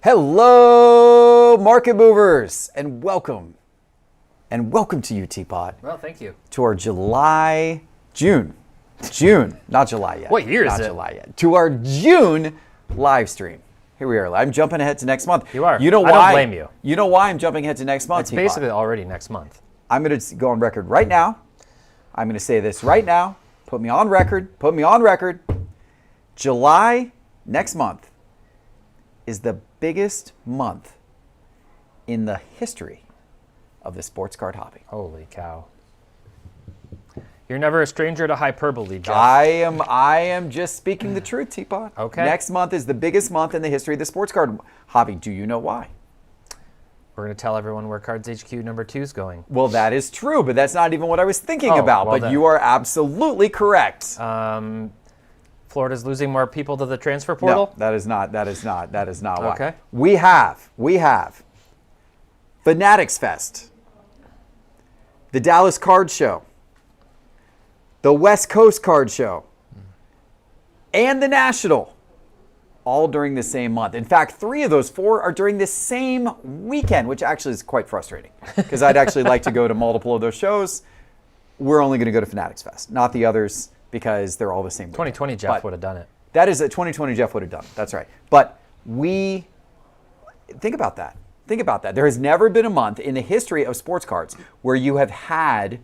Hello, market movers, and welcome to you, TPott. Well, thank you. To our June, not July yet. What year is it? Not July yet. To our June live stream. Here we are. I'm jumping ahead to next month. You are. You know why? I don't blame you. You know why I'm jumping ahead to next month, It's TPott? basically already next month. I'm going to go on record right now. I'm going to say this right now. Put me on record. July next month is the biggest month in the history of the sports card hobby. Holy cow. You're never a stranger to hyperbole, Geoff. I am just speaking the truth, TPott. Okay. Next month is the biggest month in the history of the sports card hobby. Do you know why? We're going to tell everyone where Cards HQ number 2 is going. Well, that is true, but that's not even what I was thinking about. Well but then. You are absolutely correct. Florida's losing more people to the transfer portal? No, that is not why. Okay. We have Fanatics Fest, the Dallas Card Show, the West Coast Card Show, and the National, all during the same month. In fact, 3 of those 4 are during the same weekend, which actually is quite frustrating because I'd actually like to go to multiple of those shows. We're only going to go to Fanatics Fest, not the others, because they're all the same weekend. 2020 Geoff would have done it. That is a 2020 Geoff would have done. That's right. But think about that. There has never been a month in the history of sports cards where you have had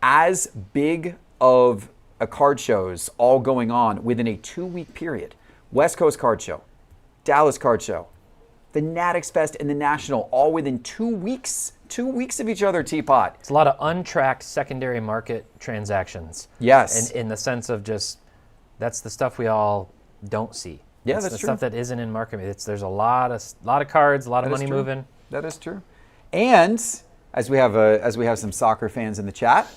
as big of a card shows all going on within a 2-week period. West Coast Card Show, Dallas Card Show, Fanatics Fest, and the National, all within 2 weeks. 2 weeks of each other, TPott. It's a lot of untracked secondary market transactions. Yes. In the sense of just, that's the stuff we all don't see. Yeah, It's that's the true. stuff that isn't in market. There's a lot of cards, a lot of money moving. That is true. And as we have some soccer fans in the chat,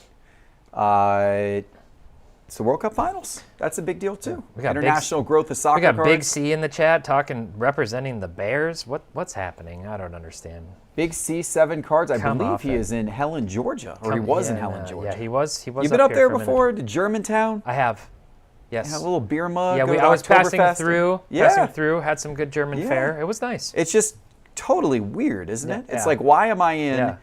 it's the World Cup Finals. That's a big deal too. We got International growth of soccer. We got cards. Big C in the chat representing the Bears. What's happening? I don't understand. Big C7 cards. I Come believe off he it. is in Helen, Georgia, or he was in Helen, Georgia. Yeah, he was. You've been up here there for a minute. before to Germantown? I have. Yes. Had a little beer mug. Yeah, go to I was passing Oktoberfest. through. Had some good German fare. It was nice. It's just totally weird, isn't it? It's Yeah. like, why am I in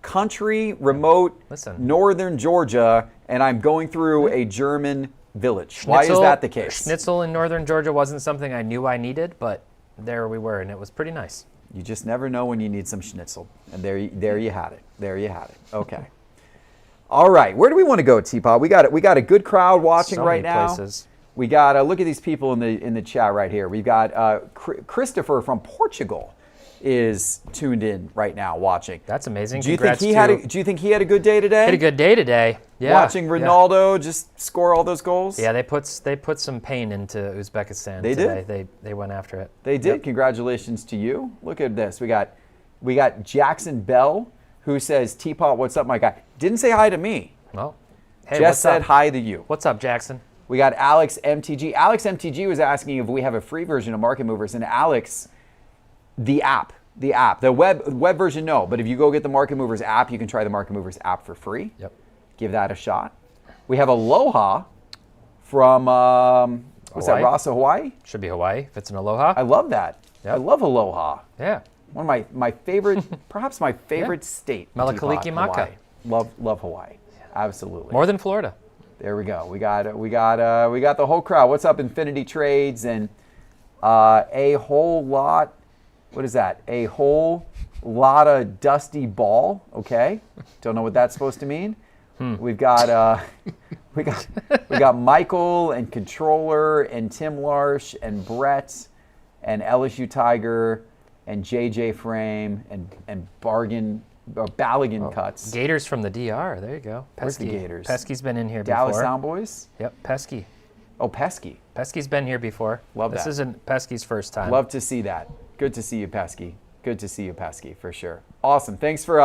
country, remote, northern Georgia, and I'm going through a German village? Why is that the case? Schnitzel in northern Georgia wasn't something I knew I needed, but there we were, and it was pretty nice. You just never know when you need some schnitzel. And there you had it. Okay. All right. Where do we want to go, TPott? We got a good crowd watching So right many now. places. We got look at these people in the chat right here. We've got Christopher from Portugal is tuned in right now watching. That's amazing. Do you think he had a good day today? Had a good day today. Yeah. Watching Ronaldo just score all those goals? Yeah, they put some pain into Uzbekistan They today. did? They went after it. They did. Yep. Congratulations to you. Look at this. We got Jackson Bell, who says, "TPott, what's up, my guy?" Didn't say hi to me. Well, hey, Just what's said up? hi to you. What's up, Jackson? We got Alex MTG. Alex MTG was asking if we have a free version of Market Movers. And Alex, the web version, no. But if you go get the Market Movers app, you can try the Market Movers app for free. Yep. Give that a shot. We have Aloha from, what's that, Hawaii? Rasa, Hawaii? Should be Hawaii if it's an Aloha. I love that. Yep. I love Aloha. Yeah. One of my favorite, perhaps my favorite state. Melikaliki Teapot, Maka. Hawaii. Love Hawaii. Absolutely. More than Florida. There we go. We got the whole crowd. What's up, Infinity Trades, and a whole lot. What is that? A whole lot of dusty ball. Okay. Don't know what that's supposed to mean. We've got we got Michael and Controller and Tim Larsh and Brett and LSU Tiger and JJ Frame and Ballagin Cuts. Gators from the DR. There you go. Where's the Pesky. Gators? Pesky's been in here Dallas before. Soundboys? Yep, Pesky. Oh, Pesky. Pesky's been here before. Love This that. isn't Pesky's first time. Love to see that. Good to see you, Pesky. Good to see you, Pesky, for sure. Awesome. Thanks for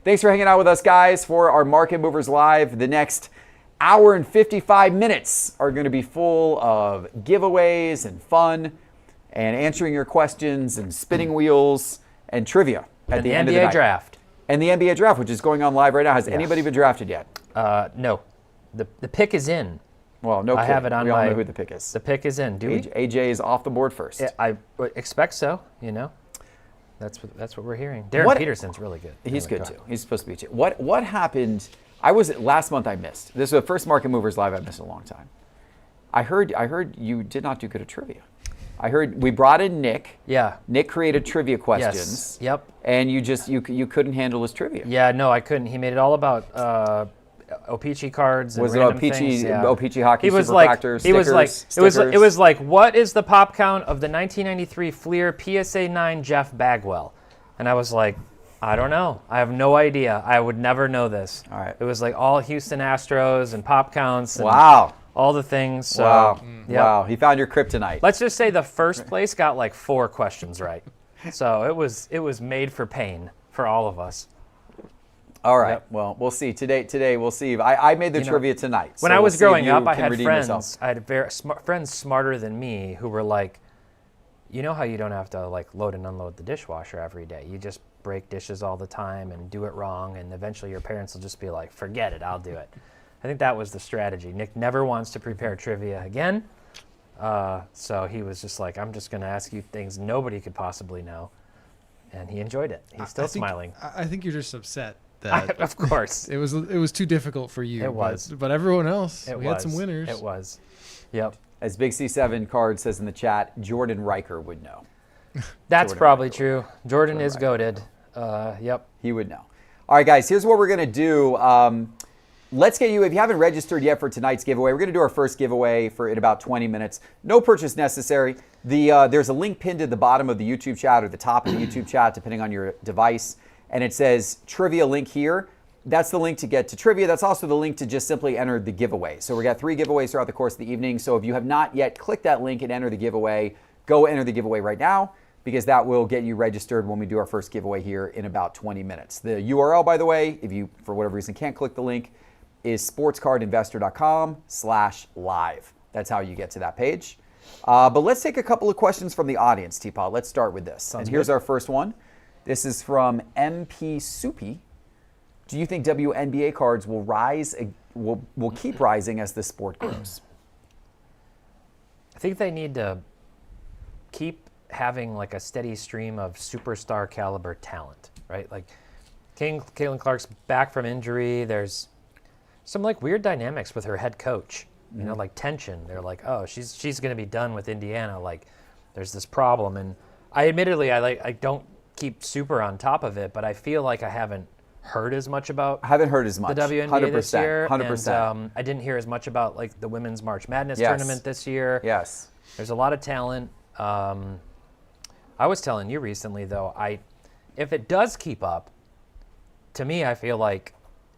hanging out with us, guys, for our Market Movers Live. The next hour and 55 minutes are going to be full of giveaways and fun and answering your questions and spinning wheels and trivia at the end of the NBA night. draft. And the NBA draft, which is going on live right now. Has anybody been drafted yet? No. The pick is in. Well, no I kidding. have it on we all my. know who the pick is. The pick is in. Do we? AJ is off the board first. I expect so. That's what we're hearing. Darren Peterson's really good. He's good too. He's supposed to be too. What happened? Last month I missed. This was the first Market Movers Live I've missed in a long time. I heard you did not do good at trivia. I heard we brought in Nick. Yeah. Nick created trivia questions. Yes. Yep. And you couldn't handle his trivia. Yeah, no, I couldn't. He made it all about O-Pee-Chee cards and Was it random things. Yeah. O-Pee-Chee hockey, He was super like, factor, he was like, stickers? it was like, what is the pop count of the 1993 Fleer PSA 9 Jeff Bagwell? And I was like, I don't know. I have no idea. I would never know this. All right. It was like all Houston Astros and pop counts. And Wow. All the things. So, Wow. Yep. Wow. He found your kryptonite. Let's just say the first place got like 4 questions right. So it was made for pain for all of us. All right. Yep. Well, we'll see. Today we'll see. I made the trivia tonight. When so I was we'll see if growing you up, I can had redeem friends. yourself. I had friends smarter than me who were like, you know how you don't have to like load and unload the dishwasher every day. You just break dishes all the time and do it wrong, and eventually your parents will just be like, forget it, I'll do it. I think that was the strategy. Nick never wants to prepare trivia again, so he was just like, I'm just going to ask you things nobody could possibly know, and he enjoyed it. He's still smiling. I think you're just upset that Of course. it was too difficult for you. It was. But everyone else, we had was. some winners. It was. Yep. As Big C7 card says in the chat, Jordan Riker would know. That's Jordan probably Riker. true. Jordan is goated. Yep. He would know. All right, guys, here's what we're going to do. Let's get you, if you haven't registered yet for tonight's giveaway, we're going to do our first giveaway in about 20 minutes. No purchase necessary. There's a link pinned at the bottom of the YouTube chat or the top of the YouTube chat, depending on your device, and it says trivia link here. That's the link to get to trivia. That's also the link to just simply enter the giveaway. So we got 3 giveaways throughout the course of the evening. So if you have not yet clicked that link and enter the giveaway, go enter the giveaway right now, because that will get you registered when we do our first giveaway here in about 20 minutes. The URL, by the way, if you, for whatever reason, can't click the link, is sportscardinvestor.com/live. That's how you get to that page. But let's take a couple of questions from the audience, TPott. Let's start with this. And here's our first one. This is from MP Soupy. Do you think WNBA cards will rise, will keep rising as the sport grows? I think they need to keep having like a steady stream of superstar caliber talent, right? Like Caitlin Clark's back from injury. There's some like weird dynamics with her head coach, you know, like tension. They're like, oh, she's going to be done with Indiana. Like there's this problem. And I don't keep super on top of it, but I feel like I haven't heard as much about I haven't heard as much. the WNBA this year. 100%. And, I didn't hear as much about like the women's March Madness Yes. tournament this year. Yes. There's a lot of talent. I was telling you recently, though, if it does keep up, to me, I feel like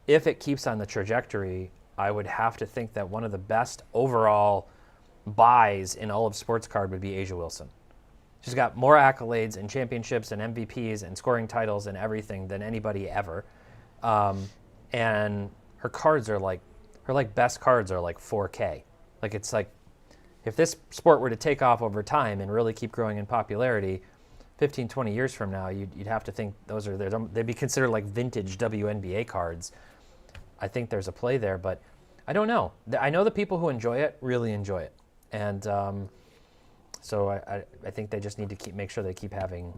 if it keeps on the trajectory, I would have to think that one of the best overall buys in all of sports card would be Asia Wilson. She's got more accolades and championships and MVPs and scoring titles and everything than anybody ever. And her cards are like, best cards are like 4K. Like it's like, if this sport were to take off over time and really keep growing in popularity, 15, 20 years from now, you'd have to think they'd be considered like vintage WNBA cards. I think there's a play there, but I don't know. I know the people who enjoy it really enjoy it. And so I think they just need to make sure they keep having,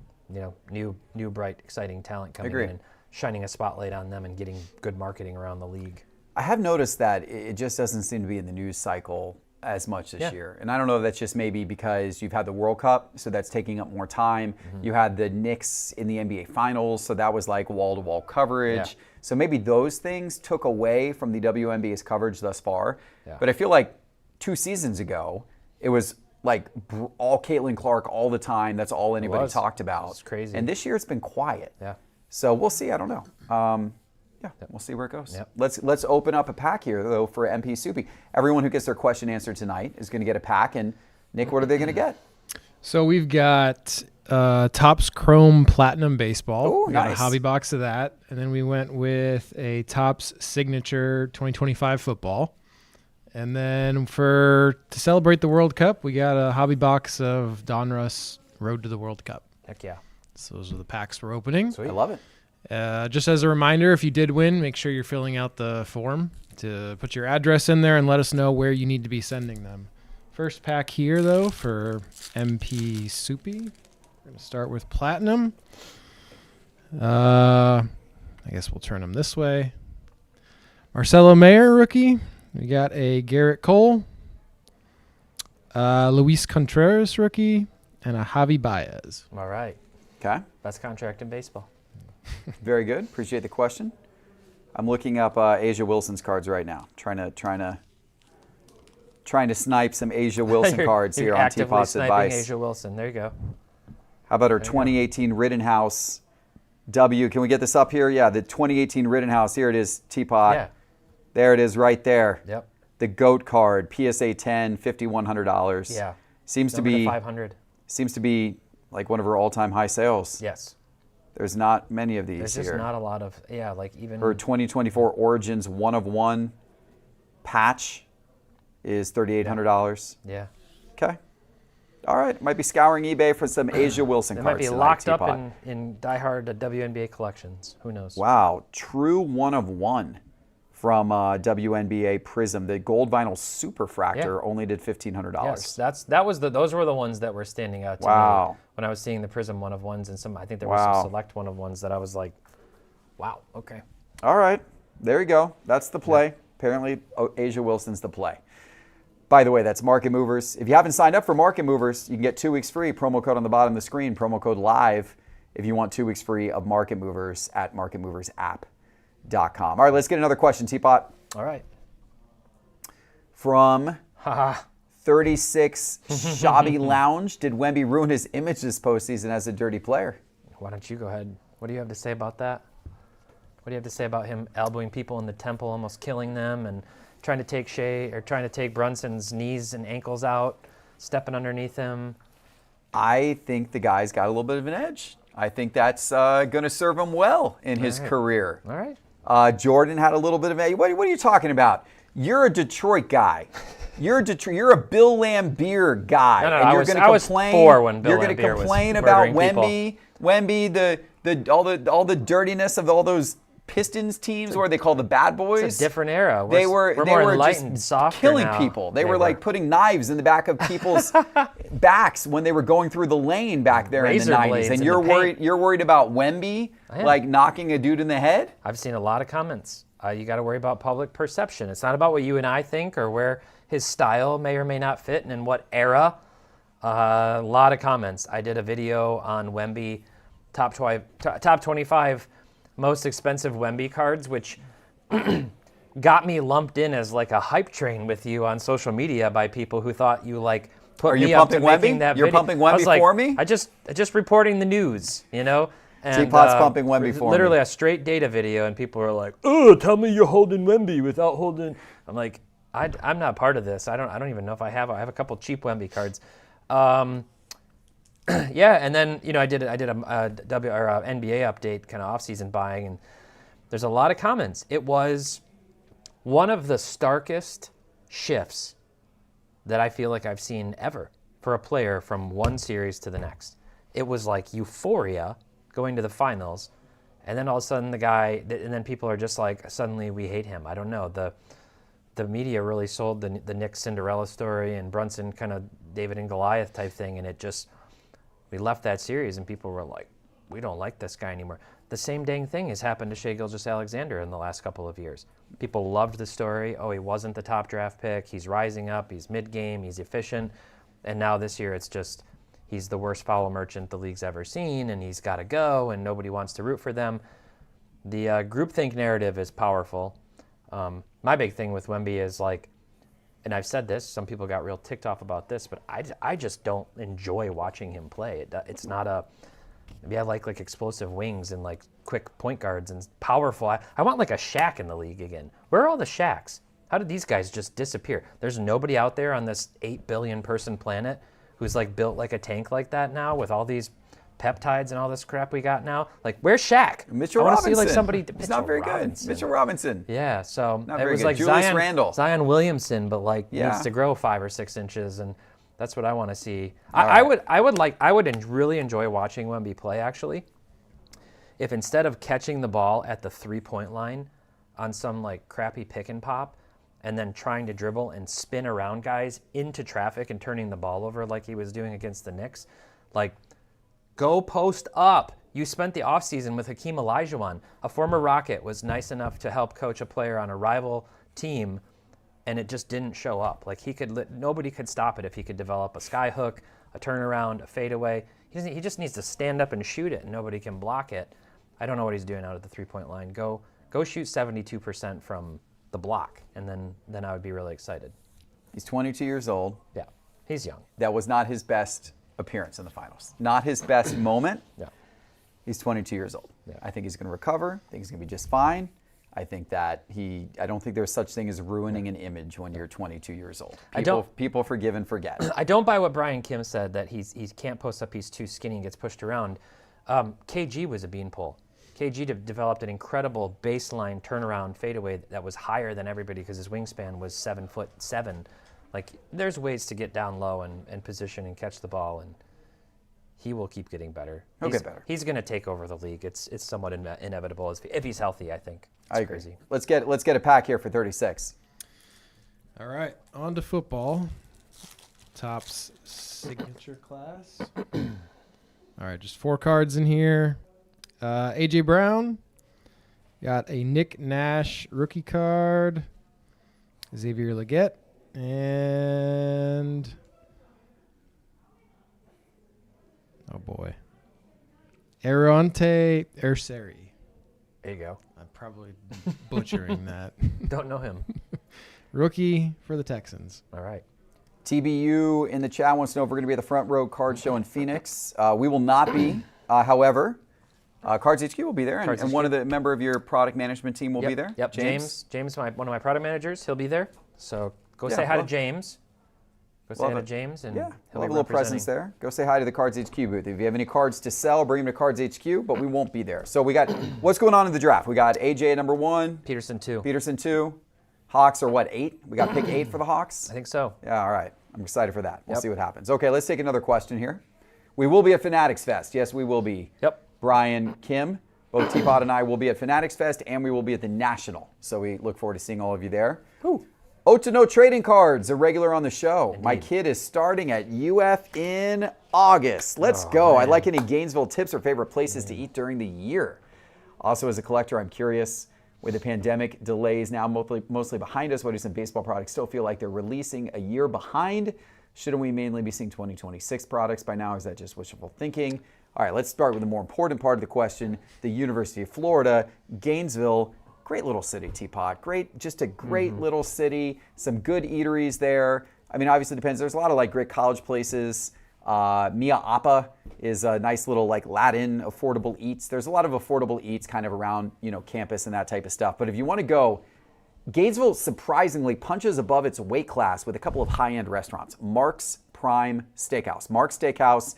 new, bright, exciting talent coming in and shining a spotlight on them and getting good marketing around the league. I have noticed that it just doesn't seem to be in the news cycle as much this year. And I don't know if that's just maybe because you've had the World Cup, so that's taking up more time. You had the Knicks in the NBA Finals, so that was like wall-to-wall coverage. Yeah. So maybe those things took away from the WNBA's coverage thus far. Yeah. But I feel like 2 seasons ago, it was like all Caitlin Clark all the time. That's all anybody talked about. It's crazy. And this year it's been quiet. Yeah. So we'll see. I don't know. We'll see where it goes. Yep. Let's open up a pack here, though, for MP Soupy. Everyone who gets their question answered tonight is going to get a pack. And, Nick, what are they going to get? So we've got Topps Chrome Platinum Baseball. Oh, We got nice. a hobby box of that. And then we went with a Topps Signature 2025 football. And then to celebrate the World Cup, we got a hobby box of Donruss Road to the World Cup. Heck yeah. So those are the packs we're opening. I love it. Just as a reminder, if you did win, make sure you're filling out the form to put your address in there and let us know where you need to be sending them. First pack here, though, for MP Soupy. We're going to start with Platinum. I guess we'll turn them this way. Marcelo Mayer, rookie. We got a Garrett Cole. Luis Contreras, rookie. And a Javi Baez. All right. Okay. Best contract in baseball. Very good. Appreciate the question. I'm looking up Asia Wilson's cards right now. Trying to snipe some Asia Wilson cards here on Teapott's advice. Asia Wilson. There you go. How about her 2018 Rittenhouse W? Can we get this up here? Yeah, the 2018 Rittenhouse. Here it is, Teapot. Yeah. There it is right there. Yep. The GOAT card, PSA 10, $5,100. Yeah. Seems to Number be 500. Seems to be like one of her all-time high sales. Yes. There's not many of these There's here. just not a lot of, like even. Her 2024 Origins 1 of 1 patch is $3,800. Yeah. Okay. All right. Might be scouring eBay for some Asia Wilson They cards. might be tonight, locked up Teapot. in diehard WNBA collections. Who knows? Wow. True 1 of 1 from WNBA Prism. The gold vinyl superfractor only did $1,500. Yes, those were the ones that were standing out to me when I was seeing the Prism 1 of 1s, and some I think there were some select 1 of 1s that I was like, wow, okay. All right. There you go. That's the play. Yeah. Apparently Asia Wilson's the play. By the way, that's Market Movers. If you haven't signed up for Market Movers, you can get 2 weeks free. Promo code on the bottom of the screen, promo code LIVE, if you want 2 weeks free of Market Movers at marketmoversapp.com. All right, let's get another question, Teapot. All right. From 36 Shabby Lounge, did Wemby ruin his image this postseason as a dirty player? Why don't you go ahead? What do you have to say about that? What do you have to say about him elbowing people in the temple, almost killing them, and trying to take Brunson's knees and ankles out, stepping underneath him? I think the guy's got a little bit of an edge. I think that's going to serve him well in his career. All right. Jordan had a little bit of a. What are you talking about? You're a Detroit guy. You're a Bill Laimbeer guy. No, and I was 4 when Bill Laimbeer was You're going to complain about Wemby, all the dirtiness of all those Pistons teams, or they call the bad boys. It's a different era. They were more enlightened, just softer killing now. people. They were like putting knives in the back of people's backs when they were going through the lane back there Razor in the 90s. blades And in you're the paint. worried about Wemby like knocking a dude in the head? I've seen a lot of comments. You got to worry about public perception. It's not about what you and I think or where his style may or may not fit and in what era. A lot of comments. I did a video on Wemby top 25 most expensive Wemby cards, which got me lumped in as like a hype train with you on social media by people who thought you like put me up to making that video. You're pumping Wemby for me? I just reporting the news, you know. And, Teapot's pumping Wemby for me. Literally a straight data video, and people are like, "Oh, tell me you're holding Wemby without holding." I'm like, I'm not part of this. I don't even know if I have a couple cheap Wemby cards. Yeah, and then I did a NBA update kind of off-season buying, and there's a lot of comments. It was one of the starkest shifts that I feel like I've seen ever for a player from one series to the next. It was like euphoria going to the finals, and then all of a sudden and then people are just like, suddenly we hate him. I don't know. The media really sold the Nick Cinderella story and Brunson kind of David and Goliath type thing, and we left that series and people were like, we don't like this guy anymore. The same dang thing has happened to Shai Gilgeous-Alexander in the last couple of years. People loved the story. Oh, he wasn't the top draft pick. He's rising up. He's mid-game. He's efficient. And now this year it's just he's the worst foul merchant the league's ever seen, and he's got to go, and nobody wants to root for them. The groupthink narrative is powerful. My big thing with Wemby is like, and I've said this, some people got real ticked off about this, but I just don't enjoy watching him play. It's not maybe I like explosive wings and like quick point guards and powerful. I want like a Shaq in the league again. Where are all the Shaqs? How did these guys just disappear? There's nobody out there on this 8 billion person planet who's like built like a tank like that now with all these peptides and all this crap we got now. Like, where's Shaq? Mitchell Robinson. I want to see like somebody. He's not very good. Mitchell Robinson. Yeah, so not it very was good. like Julius Randle. Zion Williamson, but like needs to grow 5 or 6 inches, and that's what I want to see. I would really enjoy watching Wemby play. Actually, if instead of catching the ball at the 3-point line on some like crappy pick and pop and then trying to dribble and spin around guys into traffic and turning the ball over like he was doing against the Knicks, like, go post up. You spent the offseason with Hakeem Olajuwon. A former Rocket was nice enough to help coach a player on a rival team, and it just didn't show up. Like, nobody could stop it if he could develop a sky hook, a turnaround, a fadeaway. He just needs to stand up and shoot it, and nobody can block it. I don't know what he's doing out at the 3-point line. Go shoot 72% from the block, and then I would be really excited. He's 22 years old. Yeah, he's young. That was not his best appearance in the finals. Not his best moment. Yeah. He's 22 years old. Yeah. I think he's going to recover. I think he's going to be just fine. I think that I don't think there's such thing as ruining an image when you're 22 years old. People forgive and forget. I don't buy what Brian Kim said, that he can't post up, he's too skinny and gets pushed around. KG was a beanpole. KG developed an incredible baseline turnaround fadeaway that was higher than everybody because his wingspan was 7'7". Like, there's ways to get down low and position and catch the ball, and he will keep getting better. He'll get better. He's going to take over the league. It's somewhat inevitable if he's healthy, I think. I agree. Crazy. Let's get a pack here for 36. All right, on to football. Topps signature class. All right, just 4 cards in here. A.J. Brown. Got a Nick Nash rookie card. Xavier Leggett. And... oh, boy. Aronte Erseri. There you go. I'm probably butchering that. Don't know him. Rookie for the Texans. All right. TBU in the chat wants to know if we're going to be at the Front Row Card Show in Phoenix. We will not be. However, Cards HQ will be there, and one of the member of your product management team will be there. Yep. James, one of my product managers, he'll be there. So go say hi to James. Go say hi to James, and he'll he'll have be a little presence there. Go say hi to the Cards HQ booth. If you have any cards to sell, bring them to Cards HQ, but we won't be there. So we got, what's going on in the draft? We got AJ at number 1. Peterson 2. Peterson 2. Hawks are what, 8? We got pick 8 for the Hawks? I think so. Yeah, all right. I'm excited for that. We'll see what happens. Okay, let's take another question here. We will be at Fanatics Fest. Yes, we will be. Yep. Brian, Kim, both TPott and I will be at Fanatics Fest, and we will be at the National. So we look forward to seeing all of you there. Ooh. To know trading cards, a regular on the show. Indeed. My kid is starting at UF in August. Let's go. Man. I'd like any Gainesville tips or favorite places to eat during the year. Also, as a collector, I'm curious, with the pandemic delays now mostly behind us, why do some baseball products still feel like they're releasing a year behind? Shouldn't we mainly be seeing 2026 products by now? Is that just wishful thinking? All right, let's start with the more important part of the question. The University of Florida, Gainesville. Great little city, TPott. Just a great little city. Some good eateries there. I mean, obviously it depends. There's a lot of like great college places. Mia Appa is a nice little like Latin affordable eats. There's a lot of affordable eats kind of around, campus and that type of stuff. But if you want to go, Gainesville surprisingly punches above its weight class with a couple of high-end restaurants. Mark's Prime Steakhouse. Mark's Steakhouse,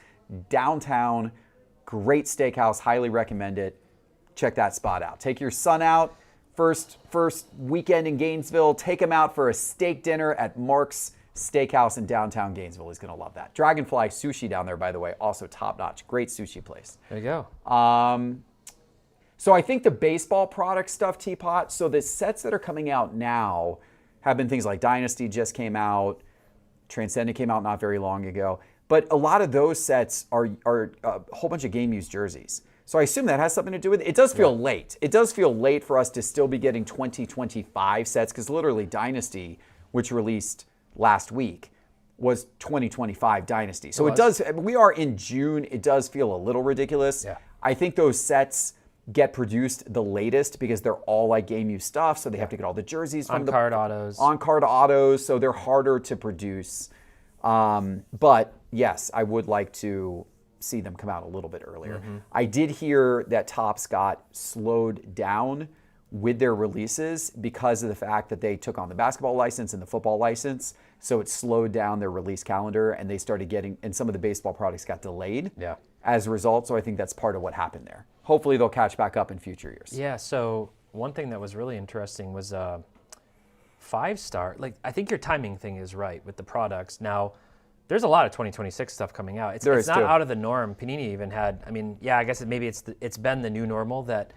downtown, great steakhouse. Highly recommend it. Check that spot out. Take your son out. First weekend in Gainesville, take him out for a steak dinner at Mark's Steakhouse in downtown Gainesville. He's going to love that. Dragonfly Sushi down there, by the way, also top-notch. Great sushi place. There you go. So I think the baseball product stuff, TPott, so the sets that are coming out now have been things like Dynasty just came out, Transcendent came out not very long ago, but a lot of those sets are a whole bunch of game-used jerseys. So I assume that has something to do with it. It does feel late. It does feel late for us to still be getting 2025 sets because literally Dynasty, which released last week, was 2025 Dynasty. So it does, we are in June. It does feel a little ridiculous. Yeah. I think those sets get produced the latest because they're all like game use stuff. So they have to get all the jerseys from on-card autos. On-card autos. So they're harder to produce. But yes, I would like to see them come out a little bit earlier. I did hear that Topps got slowed down with their releases because of the fact that they took on the basketball license and the football license. So it slowed down their release calendar and they started getting, and some of the baseball products got delayed as a result. So I think that's part of what happened there. Hopefully they'll catch back up in future years. Yeah, so one thing that was really interesting was 5-star. Like, I think your timing thing is right with the products. Now, there's a lot of 2026 stuff coming out. It's not out of the norm. Panini even had, I mean, yeah, I guess maybe it's been the new normal that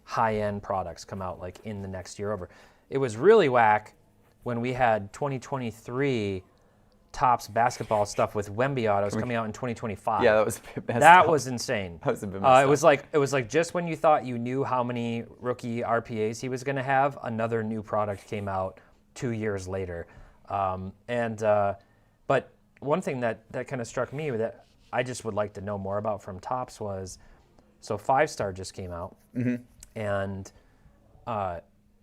high-end products come out like in the next year over. It was really whack when we had 2023 Topps basketball stuff with Wemby autos coming out in 2025. Yeah, that was a bit messed That up. was insane. That was a bit messed up. It was like just when you thought you knew how many rookie RPAs he was going to have, another new product came out 2 years later. But one thing that kind of struck me that I just would like to know more about from Topps was, so 5-star just came out, and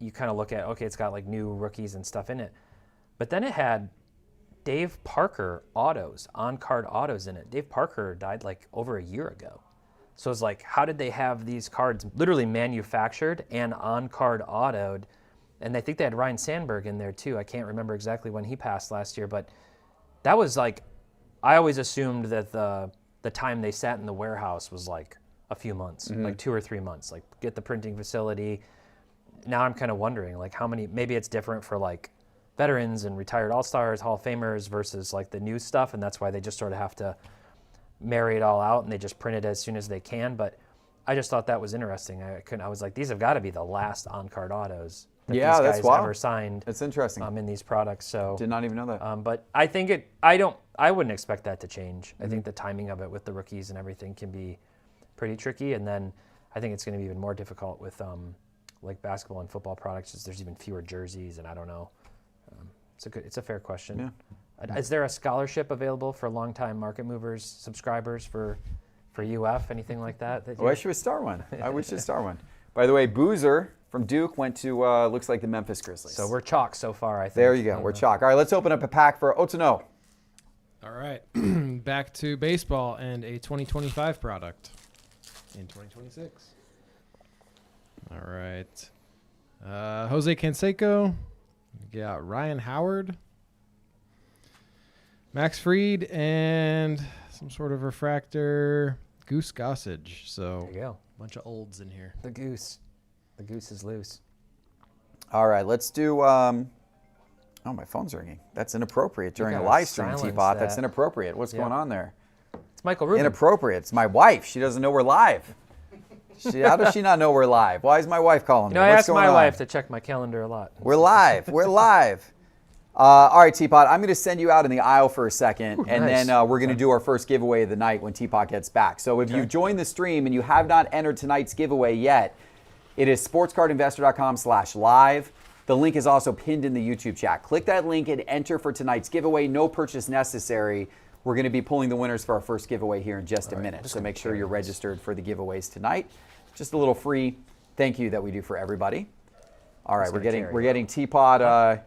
you kind of look at, okay, it's got like new rookies and stuff in it, but then it had Dave Parker autos, on-card autos in it. Dave Parker died like over a year ago. So it's like, how did they have these cards literally manufactured and on-card autoed? And I think they had Ryan Sandberg in there too. I can't remember exactly when he passed last year, but that was like, I always assumed that the time they sat in the warehouse was like a few months, like 2 or 3 months, like get the printing facility. Now I'm kind of wondering like how many, maybe it's different for like veterans and retired All-Stars, Hall of Famers versus like the new stuff, and that's why they just sort of have to marry it all out and they just print it as soon as they can. But I just thought that was interesting. I was like, these have got to be the last on-card autos that these guys ever signed. That's interesting. In these products. So did not even know that. But I think I wouldn't expect that to change. I think the timing of it with the rookies and everything can be pretty tricky, and then I think it's going to be even more difficult with like basketball and football products. There's even fewer jerseys, and I don't know. It's a fair question. Yeah. Is there a scholarship available for longtime market movers, subscribers for UF, anything like that? I should start one. We should start one. By the way, Boozer from Duke went to, looks like the Memphis Grizzlies. So we're chalk so far, I think. There you go. We're chalk. All right, let's open up a pack for Otano. All right. Back to baseball and a 2025 product in 2026. All right. Jose Canseco. We got Ryan Howard, Max Fried, and some sort of refractor, Goose Gossage. So there you go. A bunch of olds in here. The goose is loose. All right, let's do. Oh, my phone's ringing. That's inappropriate during a live stream, TPott. That's inappropriate. What's going on there? It's Michael Rubin. Inappropriate. It's my wife. She doesn't know we're live. How does she not know we're live? Why is my wife calling me? I ask my wife to check my calendar a lot. We're live. We're live. All right, TPott, I'm going to send you out in the aisle for a second, and then we're going to do our first giveaway of the night when TPott gets back. So if you've joined the stream and you have not entered tonight's giveaway yet, it is sportscardinvestor.com/live. The link is also pinned in the YouTube chat. Click that link and enter for tonight's giveaway. No purchase necessary. We're going to be pulling the winners for our first giveaway here in just a minute. So make sure you're registered for the giveaways tonight. Just a little free thank you that we do for everybody. All right, we're getting TPott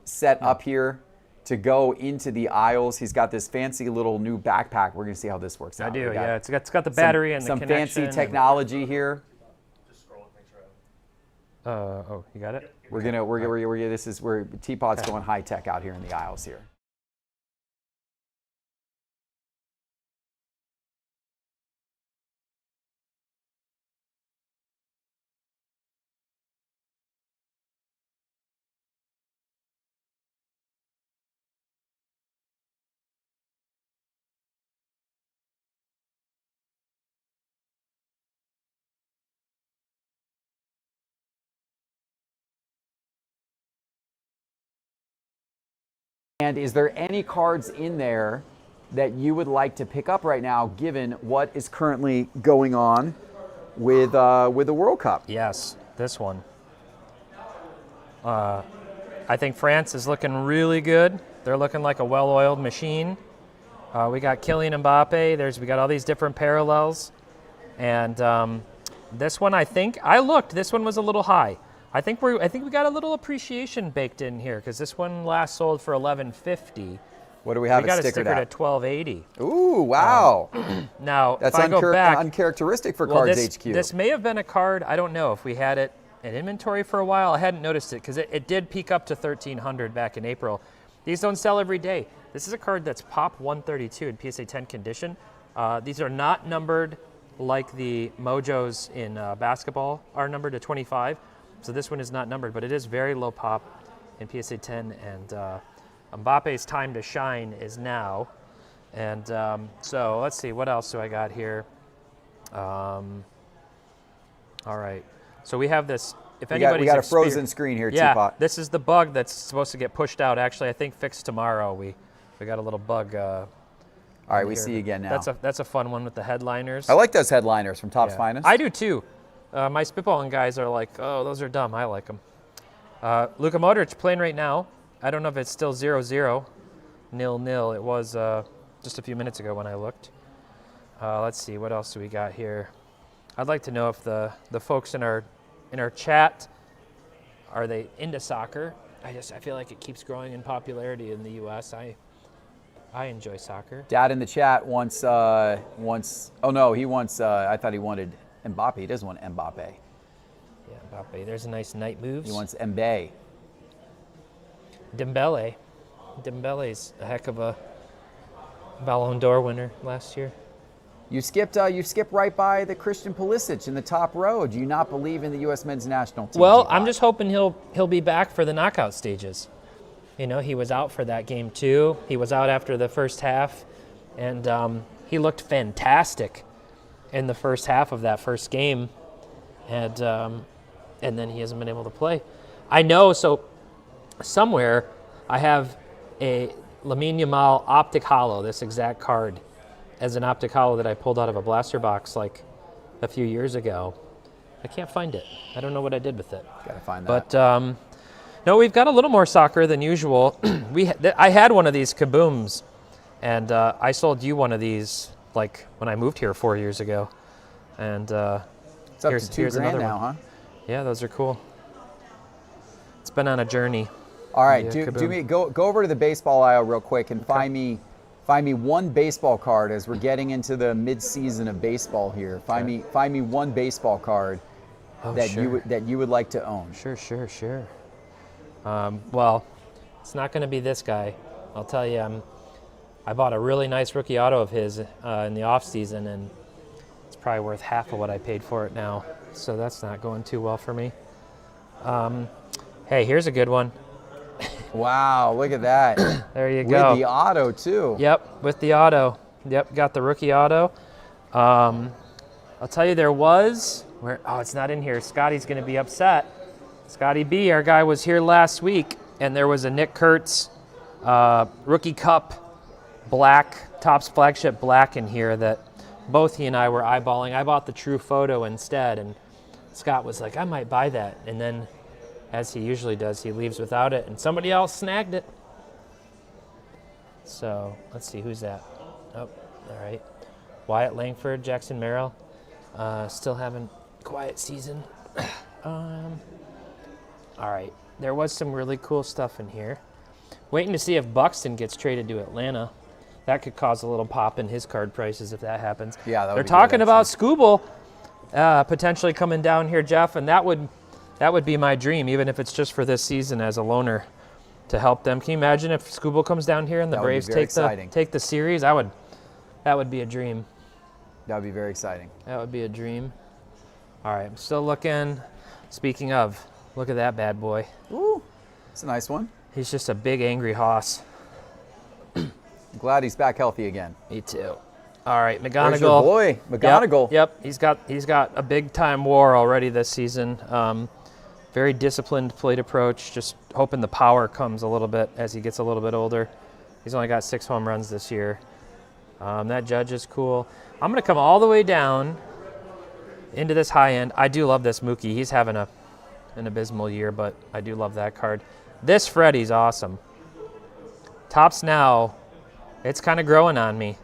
set up here to go into the aisles. He's got this fancy little new backpack. We're going to see how this works out. I do, yeah. It's got the battery and the connection. Some fancy technology here. Just scroll and make sure. Oh, you got it? We're this is where TPott's going high tech out here in the aisles here. And is there any cards in there that you would like to pick up right now, given what is currently going on with the World Cup? Yes, this one. I think France is looking really good. They're looking like a well-oiled machine. We got Kylian Mbappe. We got all these different parallels, and this one, this one was a little high. I think we got a little appreciation baked in here because this one last sold for $11.50. What do we have? We got it stickered at $12.80. Ooh, wow! Now that's if I go back, uncharacteristic for Cards HQ. This may have been a card. I don't know if we had it in inventory for a while. I hadn't noticed it because it did peak up to $1,300 back in April. These don't sell every day. This is a card that's Pop 132 in PSA 10 condition. These are not numbered like the Mojos in basketball are numbered to 25. So this one is not numbered, but it is very low pop in PSA 10, and Mbappe's time to shine is now. And so let's see, what else do I got here? All right. So we have this. If We got anybody's a frozen screen here, yeah, TPott. this is the bug that's supposed to get pushed out. Actually, I think fixed tomorrow. We got a little bug. All right, we here. see you again now. That's a fun one with the headliners. I like those headliners from Topps Yeah. Finest. I do too. My spitballing guys are like, oh, those are dumb. I like them. Luka Modric playing right now. I don't know if it's still 0-0, 0-0. It was just a few minutes ago when I looked. Let's see, what else do we got here? I'd like to know if the folks in our chat, are they into soccer? I feel like it keeps growing in popularity in the U.S. I enjoy soccer. Dad in the chat wants. Oh no, he wants. I thought he wanted Mbappe. He doesn't want Mbappe. Yeah, Mbappe. There's a nice night moves. He wants Mbappe. Dembele. Dembele's a heck of a Ballon d'Or winner last year. You skipped right by the Christian Pulisic in the top row. Do you not believe in the U.S. men's national team? Well, TPott? I'm just hoping he'll be back for the knockout stages. You know, he was out for that game too. He was out after the first half, and he looked fantastic in the first half of that first game, and then he hasn't been able to play. I know. So somewhere I have a Lamine Yamal optic holo, this exact card, as an optic holo that I pulled out of a blaster box like a few years ago. I can't find it. I don't know what I did with it. Gotta find that. But no, we've got a little more soccer than usual. I had one of these kabooms, and I sold you one of these like when I moved here 4 years ago. And it's up to $2,000 another now, one. huh? Yeah, those are cool. It's been on a journey. All right, Yeah, go over to the baseball aisle real quick and find me one baseball card as we're getting into the mid-season of baseball here. Find me one baseball card that you would like to own. Sure. Well, it's not going to be this guy. I'll tell you, I bought a really nice rookie auto of his in the off season, and it's probably worth half of what I paid for it now. So that's not going too well for me. Hey, here's a good one. Wow, look at that. There you go. With the auto too. Yep, with the auto. Yep, got the rookie auto. I'll tell you, there was it's not in here. Scotty's going to be upset. Scotty B, our guy, was here last week, and there was a Nick Kurtz rookie cup black, Topps flagship black in here that both he and I were eyeballing. I bought the true photo instead, and Scott was like, I might buy that. And then, as he usually does, he leaves without it, and somebody else snagged it. So let's see, who's that? Oh, all right. Wyatt Langford, Jackson Merrill, still having a quiet season. All right, there was some really cool stuff in here. Waiting to see if Buxton gets traded to Atlanta. That could cause a little pop in his card prices if that happens. Yeah, that would they're be talking good, about Scooble potentially coming down here, Jeff, and that would be my dream, even if it's just for this season as a loaner to help them. Can you imagine if Scooble comes down here and the That would be Braves very take the series? That would be a dream. That would be very exciting. That would be a dream. All right, I'm still looking. Speaking of, look at that bad boy. Ooh, it's a nice one. He's just a big angry hoss. I'm glad he's back healthy again. Me too. All right, There's McGonigal. your boy, McGonigal. Yep. He's got a big time WAR already this season. Very disciplined plate approach. Just hoping the power comes a little bit as he gets a little bit older. He's only got 6 home runs this year. That Judge is cool. I'm gonna come all the way down into this high end. I do love this Mookie. He's having an abysmal year, but I do love that card. This Freddie's awesome. Topps Now, it's kind of growing on me.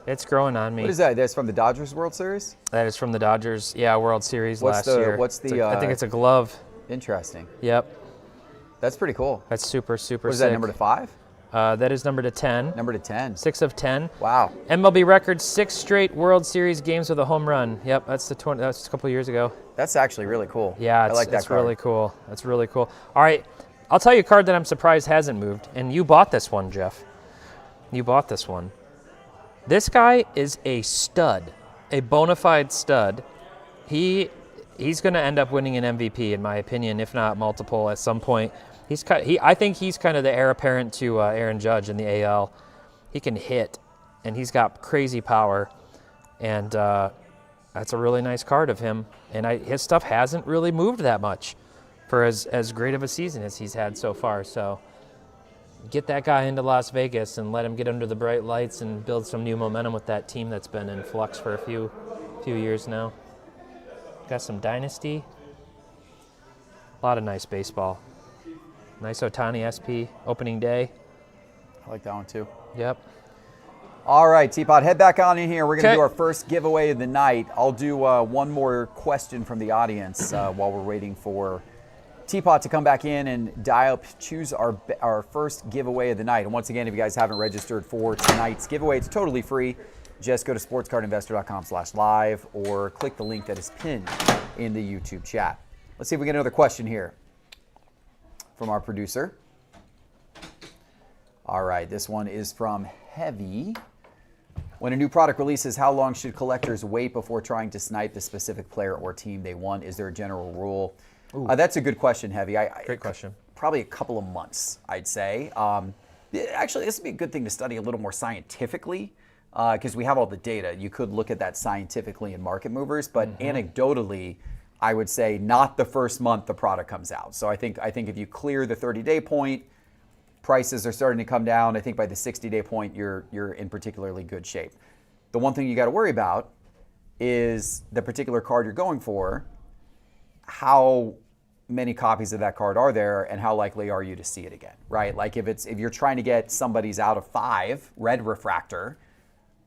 It's growing on me. What is that? That's from the Dodgers World Series? That is from the Dodgers, World Series last year. I think it's a glove. Interesting. Yep. That's pretty cool. That's super What is sick. that, number to 5? That is number to 10. Number to 10. 6 of 10. Wow. MLB record 6 straight World Series games with a home run. Yep, that's a couple years ago. That's actually really cool. Yeah, I like that it's card. really cool. That's really cool. All right, I'll tell you a card that I'm surprised hasn't moved, and you bought this one, Jeff. You bought this one. This guy is a stud, a bona fide stud. He's going to end up winning an MVP, in my opinion, if not multiple at some point. I think he's kind of the heir apparent to Aaron Judge in the AL. He can hit. and he's got crazy power, and that's a really nice card of him. And his stuff hasn't really moved that much for as great of a season as he's had so far. So get that guy into Las Vegas and let him get under the bright lights and build some new momentum with that team that's been in flux for a few years now. Got some dynasty. A lot of nice baseball. Nice Ohtani SP opening day. I like that one too. Yep. All right, TPott, head back on in here. We're going to Okay. do our first giveaway of the night. I'll do one more question from the audience while we're waiting for TPott to come back in and choose our first giveaway of the night. And once again, if you guys haven't registered for tonight's giveaway, it's totally free. Just go to sportscardinvestor.com/live or click the link that is pinned in the YouTube chat. Let's see if we get another question here from our producer. All right, this one is from Heavy. When a new product releases, how long should collectors wait before trying to snipe the specific player or team they want? Is there a general rule? That's a good question, Heavy. Great question. Probably a couple of months, I'd say. Actually, this would be a good thing to study a little more scientifically because we have all the data. You could look at that scientifically in market movers, but anecdotally, I would say not the first month the product comes out. So I think if you clear the 30-day point, prices are starting to come down. I think by the 60-day point, you're in particularly good shape. The one thing you got to worry about is the particular card you're going for. How many copies of that card are there, and how likely are you to see it again? Right? Like if you're trying to get somebody's out of 5 red refractor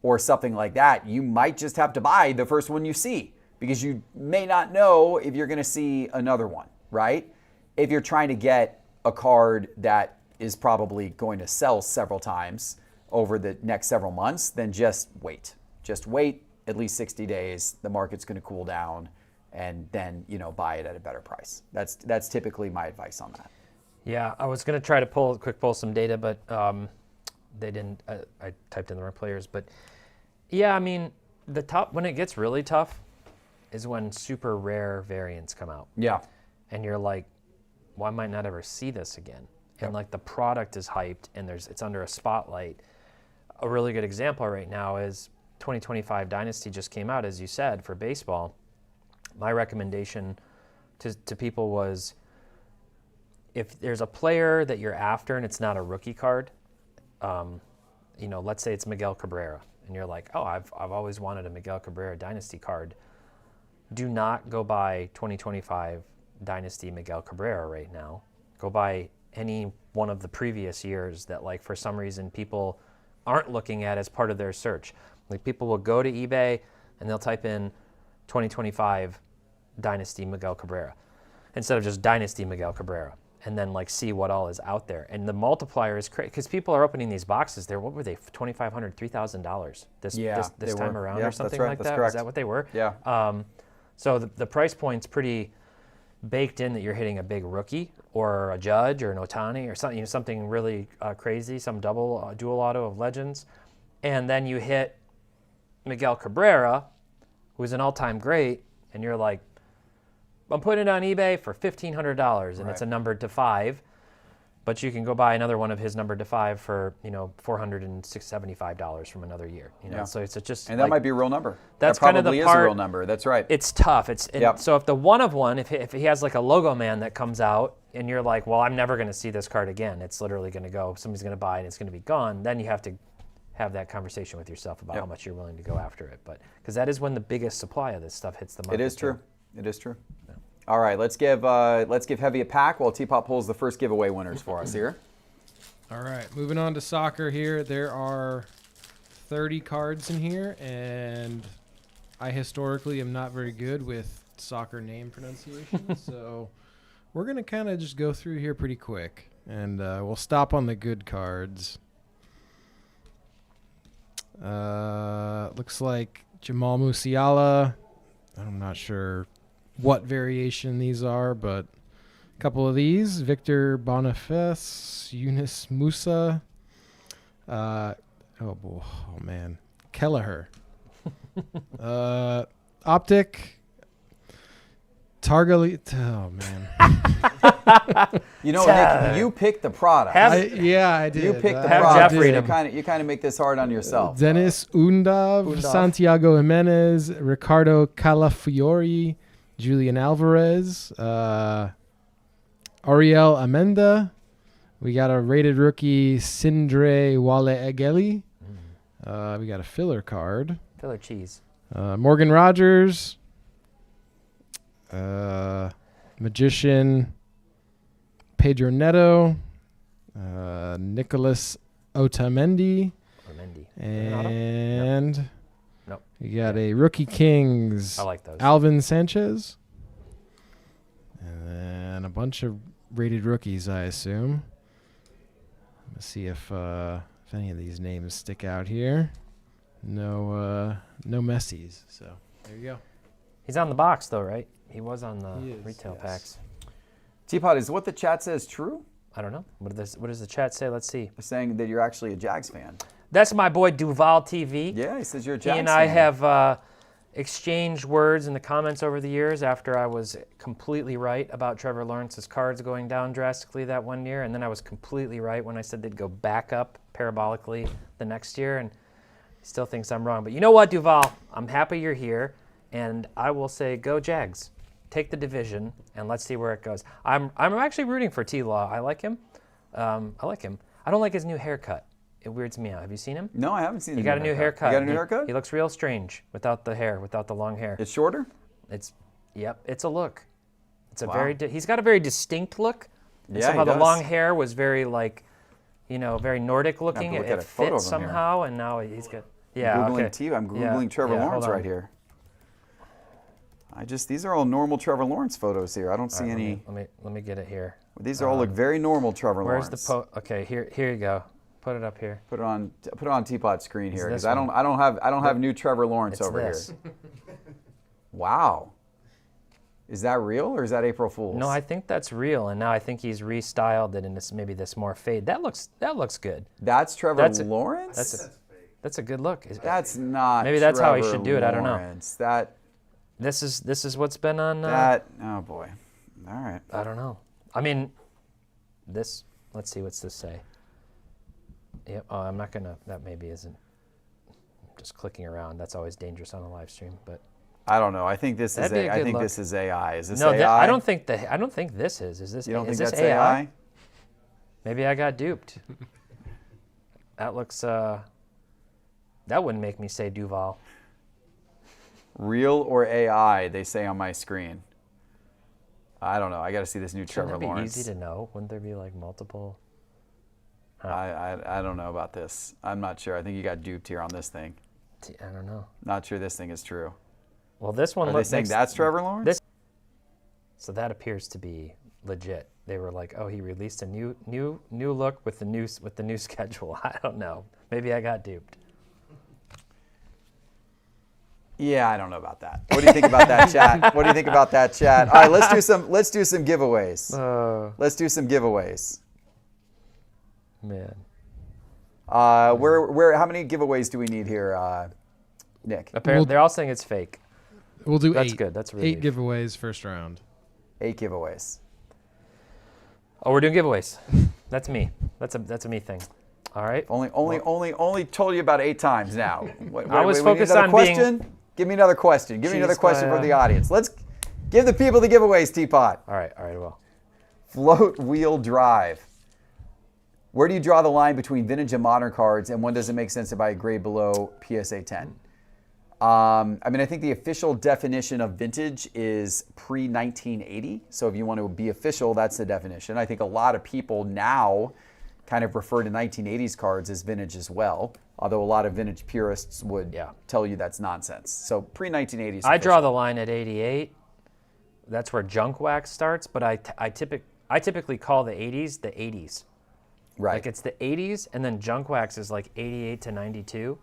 or something like that, you might just have to buy the first one you see because you may not know if you're going to see another one. Right? If you're trying to get a card that is probably going to sell several times over the next several months, then just wait. Just wait at least 60 days. The market's going to cool down, and then buy it at a better price. That's typically my advice on that. Yeah, I was going to try to pull some data, but they didn't. I typed in the wrong players, but yeah, I mean, when it gets really tough is when super rare variants come out. Yeah. And you're like, well, I might not ever see this again. And like the product is hyped and it's under a spotlight. A really good example right now is 2025 Dynasty just came out, as you said, for baseball. My recommendation to people was if there's a player that you're after and it's not a rookie card, let's say it's Miguel Cabrera, and you're like, oh, I've always wanted a Miguel Cabrera Dynasty card. Do not go buy 2025 Dynasty Miguel Cabrera right now. Go buy any one of the previous years that, like, for some reason people aren't looking at as part of their search. Like, people will go to eBay and they'll type in 2025 Dynasty Miguel Cabrera instead of just Dynasty Miguel Cabrera, and then like see what all is out there. And the multiplier is crazy because people are opening these boxes. What were they? $2,500, $3,000 this time around, or something like that. Is that what they were? Yeah. So the price point's pretty baked in that you're hitting a big rookie or a Judge or an Ohtani or something, something really crazy, some dual auto of legends, and then you hit Miguel Cabrera, who's an all-time great, and you're like, I'm putting it on eBay for $1,500, and it's a numbered to 5, but you can go buy another one of his numbered to 5 for $475 from another year. So it's just and that might be a real number. That's that kind of probably the is part, a real number. That's right. It's tough. So if the one of one, if he has like a logo man that comes out, and you're like, well, I'm never going to see this card again. It's literally going to go. Somebody's going to buy it, and it's going to be gone. Then you have to have that conversation with yourself about how much you're willing to go after it. But because that is when the biggest supply of this stuff hits the market. It is true. It is true. Yeah. All right, let's give Heavy a pack while TPott pulls the first giveaway winners for us here. All right, moving on to soccer here. There are 30 cards in here, and I historically am not very good with soccer name pronunciation, so we're going to kind of just go through here pretty quick, and we'll stop on the good cards. Looks like Jamal Musiala. I'm not sure what variation these are, but a couple of these. Victor Boniface, Yunus Musa, Kelleher, Optic, Targali. Oh man, You know, Nick, you picked the product. I did. You picked the Have product. Jeff read 'em. You kind of make this hard on yourself. Dennis Undav, Santiago Jimenez, Ricardo Calafiori, Julian Alvarez, Ariel Amenda. We got a rated rookie, Sindre Wale Egeli. We got a filler card. Filler cheese. Morgan Rogers. Magician, Pedro Neto. Nicholas Otamendi. And Nope. we got a Rookie Kings. I like those. Alvin Sanchez. And then a bunch of rated rookies, I assume. Let's see if any of these names stick out here. No Messies. So there you go. He's on the box though, right? He was on the He is, retail yes. packs. Teapot, is what the chat says true? I don't know. What does the chat say? Let's see. They're saying that you're actually a Jags fan. That's my boy Duval TV. Yeah, he says you're a He Jags and fan. I have exchanged words in the comments over the years after I was completely right about Trevor Lawrence's cards going down drastically that one year, and then I was completely right when I said they'd go back up parabolically the next year, and he still thinks I'm wrong. But you know what, Duval? I'm happy you're here, and I will say go Jags. Take the division, and let's see where it goes. I'm actually rooting for T-Law. I like him. I don't like his new haircut. It weirds me out. Have you seen him? No, I haven't seen He the got a new haircut. You got a new haircut? He looks real strange without the hair, without the long hair. It's shorter? It's a look. It's a Wow. he's got a very distinct look. And Yeah, somehow he the does. long hair was very very Nordic looking. look at It a photo fits of him here. somehow, and now he's got. Yeah, Googling I'm Googling Trevor Lawrence right here. These are all normal Trevor Lawrence photos here. I don't see any. Let me get it here. These all look very normal Trevor Where's Lawrence. the Okay, here you go. Put it up here. Put it on Teapot's screen here It's because this I don't have new Trevor Lawrence It's over this. here. Wow. Is that real or is that April Fool's? No, I think that's real, and now I think he's restyled it in this more fade. That looks good. That's Trevor Lawrence? That's a good look. That's not. Maybe that's how he Trevor should do it. I don't know. Lawrence. That This is what's been on. oh boy. All right. I don't know. I mean, this. Let's see. What's this say? Yep. Oh, I'm not gonna. That maybe isn't. Just clicking around. That's always dangerous on a live stream. But I don't know. I think this is That'd be a I good think look. this is AI. Is this no, AI? I don't think this is. Is this? You don't is think this that's AI? Maybe I got duped. That looks. That wouldn't make me say Duval. Real or AI? They say on my screen. I don't know. I got to see this new Trevor Shouldn't that be Lawrence. easy to know? Wouldn't there be like multiple? I don't know about this. I'm not sure. I think you got duped here on this thing. I don't know. Not sure this thing is true. Well, this one Are they looks. saying that's Trevor Lawrence? So that appears to be legit. They were like, "Oh, he released a new look with the new schedule." I don't know. Maybe I got duped. Yeah, I don't know about that. What do you think about that, chat? What do you think about that, chat? All right, let's do some giveaways. Let's do some giveaways. Man. Where? How many giveaways do we need here, Nick? Apparently, they're all saying it's fake. We'll do That's 8. good. That's really 8 giveaways first round. 8 giveaways. Oh, we're doing giveaways. That's me. That's a me thing. All right. Only told you about 8 times now. I was we need focused another on question? being. Give me another question. Give me another Cheese question player. from the audience. Let's give the people the giveaways, Teapot. All right. Well. Float wheel drive. Where do you draw the line between vintage and modern cards, and when does it make sense to buy a grade below PSA 10? I think the official definition of vintage is pre-1980. So if you want to be official, that's the definition. I think a lot of people now kind of refer to 1980s cards as vintage as well, although a lot of vintage purists would tell you that's nonsense. So pre-1980s. I draw the line at 88. That's where junk wax starts, but I typically call the 80s the 80s. Right. Like it's the 80s, and then junk wax is like 88 to 92,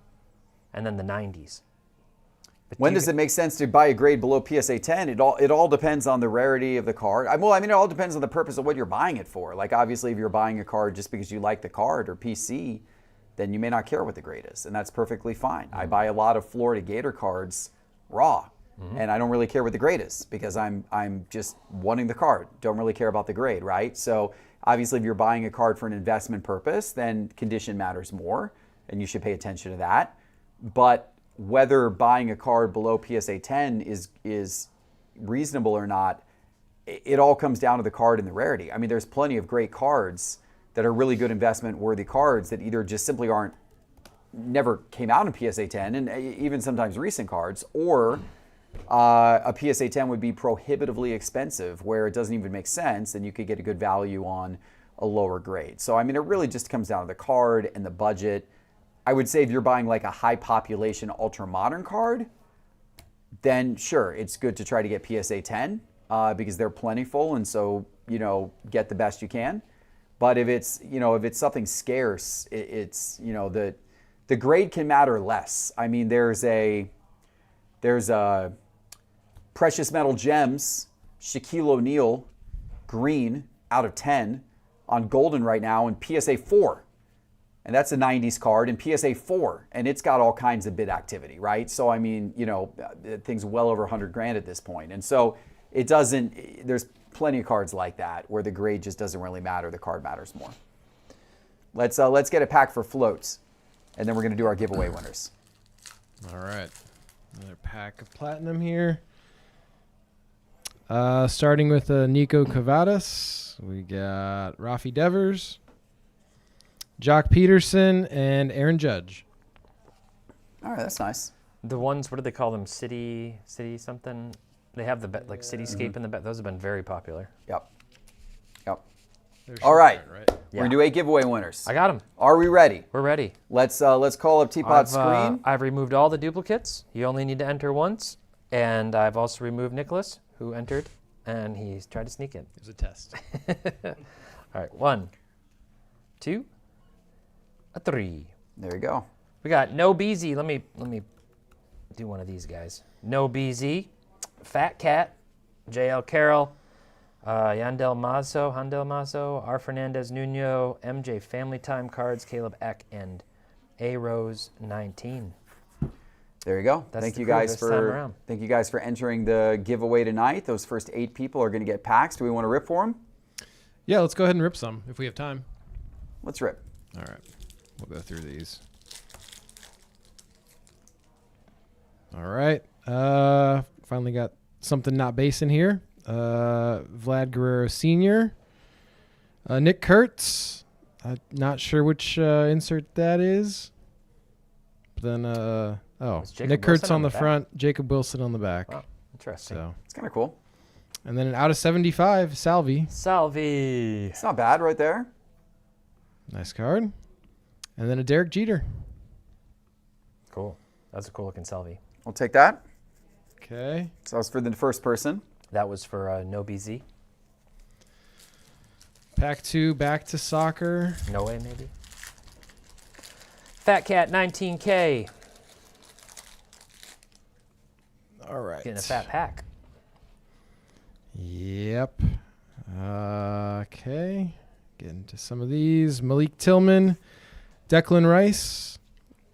and then the 90s. But when does it make sense to buy a grade below PSA 10? It all depends on the rarity of the card. It all depends on the purpose of what you're buying it for. Like obviously, if you're buying a card just because you like the card or PC, then you may not care what the grade is, and that's perfectly fine. I buy a lot of Florida Gator cards raw. And I don't really care what the grade is because I'm just wanting the card. Don't really care about the grade, right? So obviously if you're buying a card for an investment purpose, then condition matters more and you should pay attention to that. But whether buying a card below PSA 10 is reasonable or not, it all comes down to the card and the rarity. I mean, there's plenty of great cards that are really good investment worthy cards that either just simply never came out in PSA 10 and even sometimes recent cards, or a PSA 10 would be prohibitively expensive where it doesn't even make sense and you could get a good value on a lower grade. So, I mean, it really just comes down to the card and the budget. I would say if you're buying like a high population ultra modern card, then sure, it's good to try to get PSA 10 because they're plentiful and so, get the best you can. But if it's something scarce, it's, the grade can matter less. I mean, there's a Precious Metal Gems, Shaquille O'Neal, green out of 10 on Golden right now in PSA 4. And that's a 90s card in PSA 4. And it's got all kinds of bid activity, right? So, I mean, things well over 100 grand at this point. And so there's plenty of cards like that where the grade just doesn't really matter. The card matters more. Let's get a pack for floats. And then we're going to do our giveaway winners. All right. Another pack of platinum here. Starting with Nico Cavadas, we got Rafi Devers, Jock Peterson, and Aaron Judge. All right, that's nice. The ones, what do they call them? City something? They have the Cityscape in the back. Those have been very popular. Yep. All right. Right? We're going to do 8 giveaway winners. I got them. Are we ready? We're ready. Let's call up TPott's screen. I've removed all the duplicates. You only need to enter once. And I've also removed Nicholas, who entered, and he's tried to sneak in. It was a test. All right, 1, 2, 3. There you go. We got No BZ. Let me do one of these guys. No BZ, Fat Cat, JL Carroll, Handel Mazo, R. Fernandez Nuno, MJ Family Time Cards, Caleb Eck, and A. Rose 19. There you go. That's Thank the you crew guys this time around. Thank you guys for entering the giveaway tonight. Those first 8 people are going to get packs. Do we want to rip for them? Yeah, let's go ahead and rip some if we have time. Let's rip. All right. We'll go through these. All right. Finally got something not base in here. Vlad Guerrero Sr. Nick Kurtz. I'm not sure which insert that is. But then, Nick Kurtz on the front, Jacob Wilson on the back. Wow, interesting. So, It's kind of cool. and then an out of 75, Salvi. Salvi. It's not bad right there. Nice card. And then a Derek Jeter. Cool. That's a cool looking Salvi. We'll take that. Okay. So that was for the first person. That was for No BZ. Pack 2, back to soccer. No way, maybe. Fat Cat 19K. All right. Getting a fat pack. Yep. Okay. Getting to some of these. Malik Tillman, Declan Rice,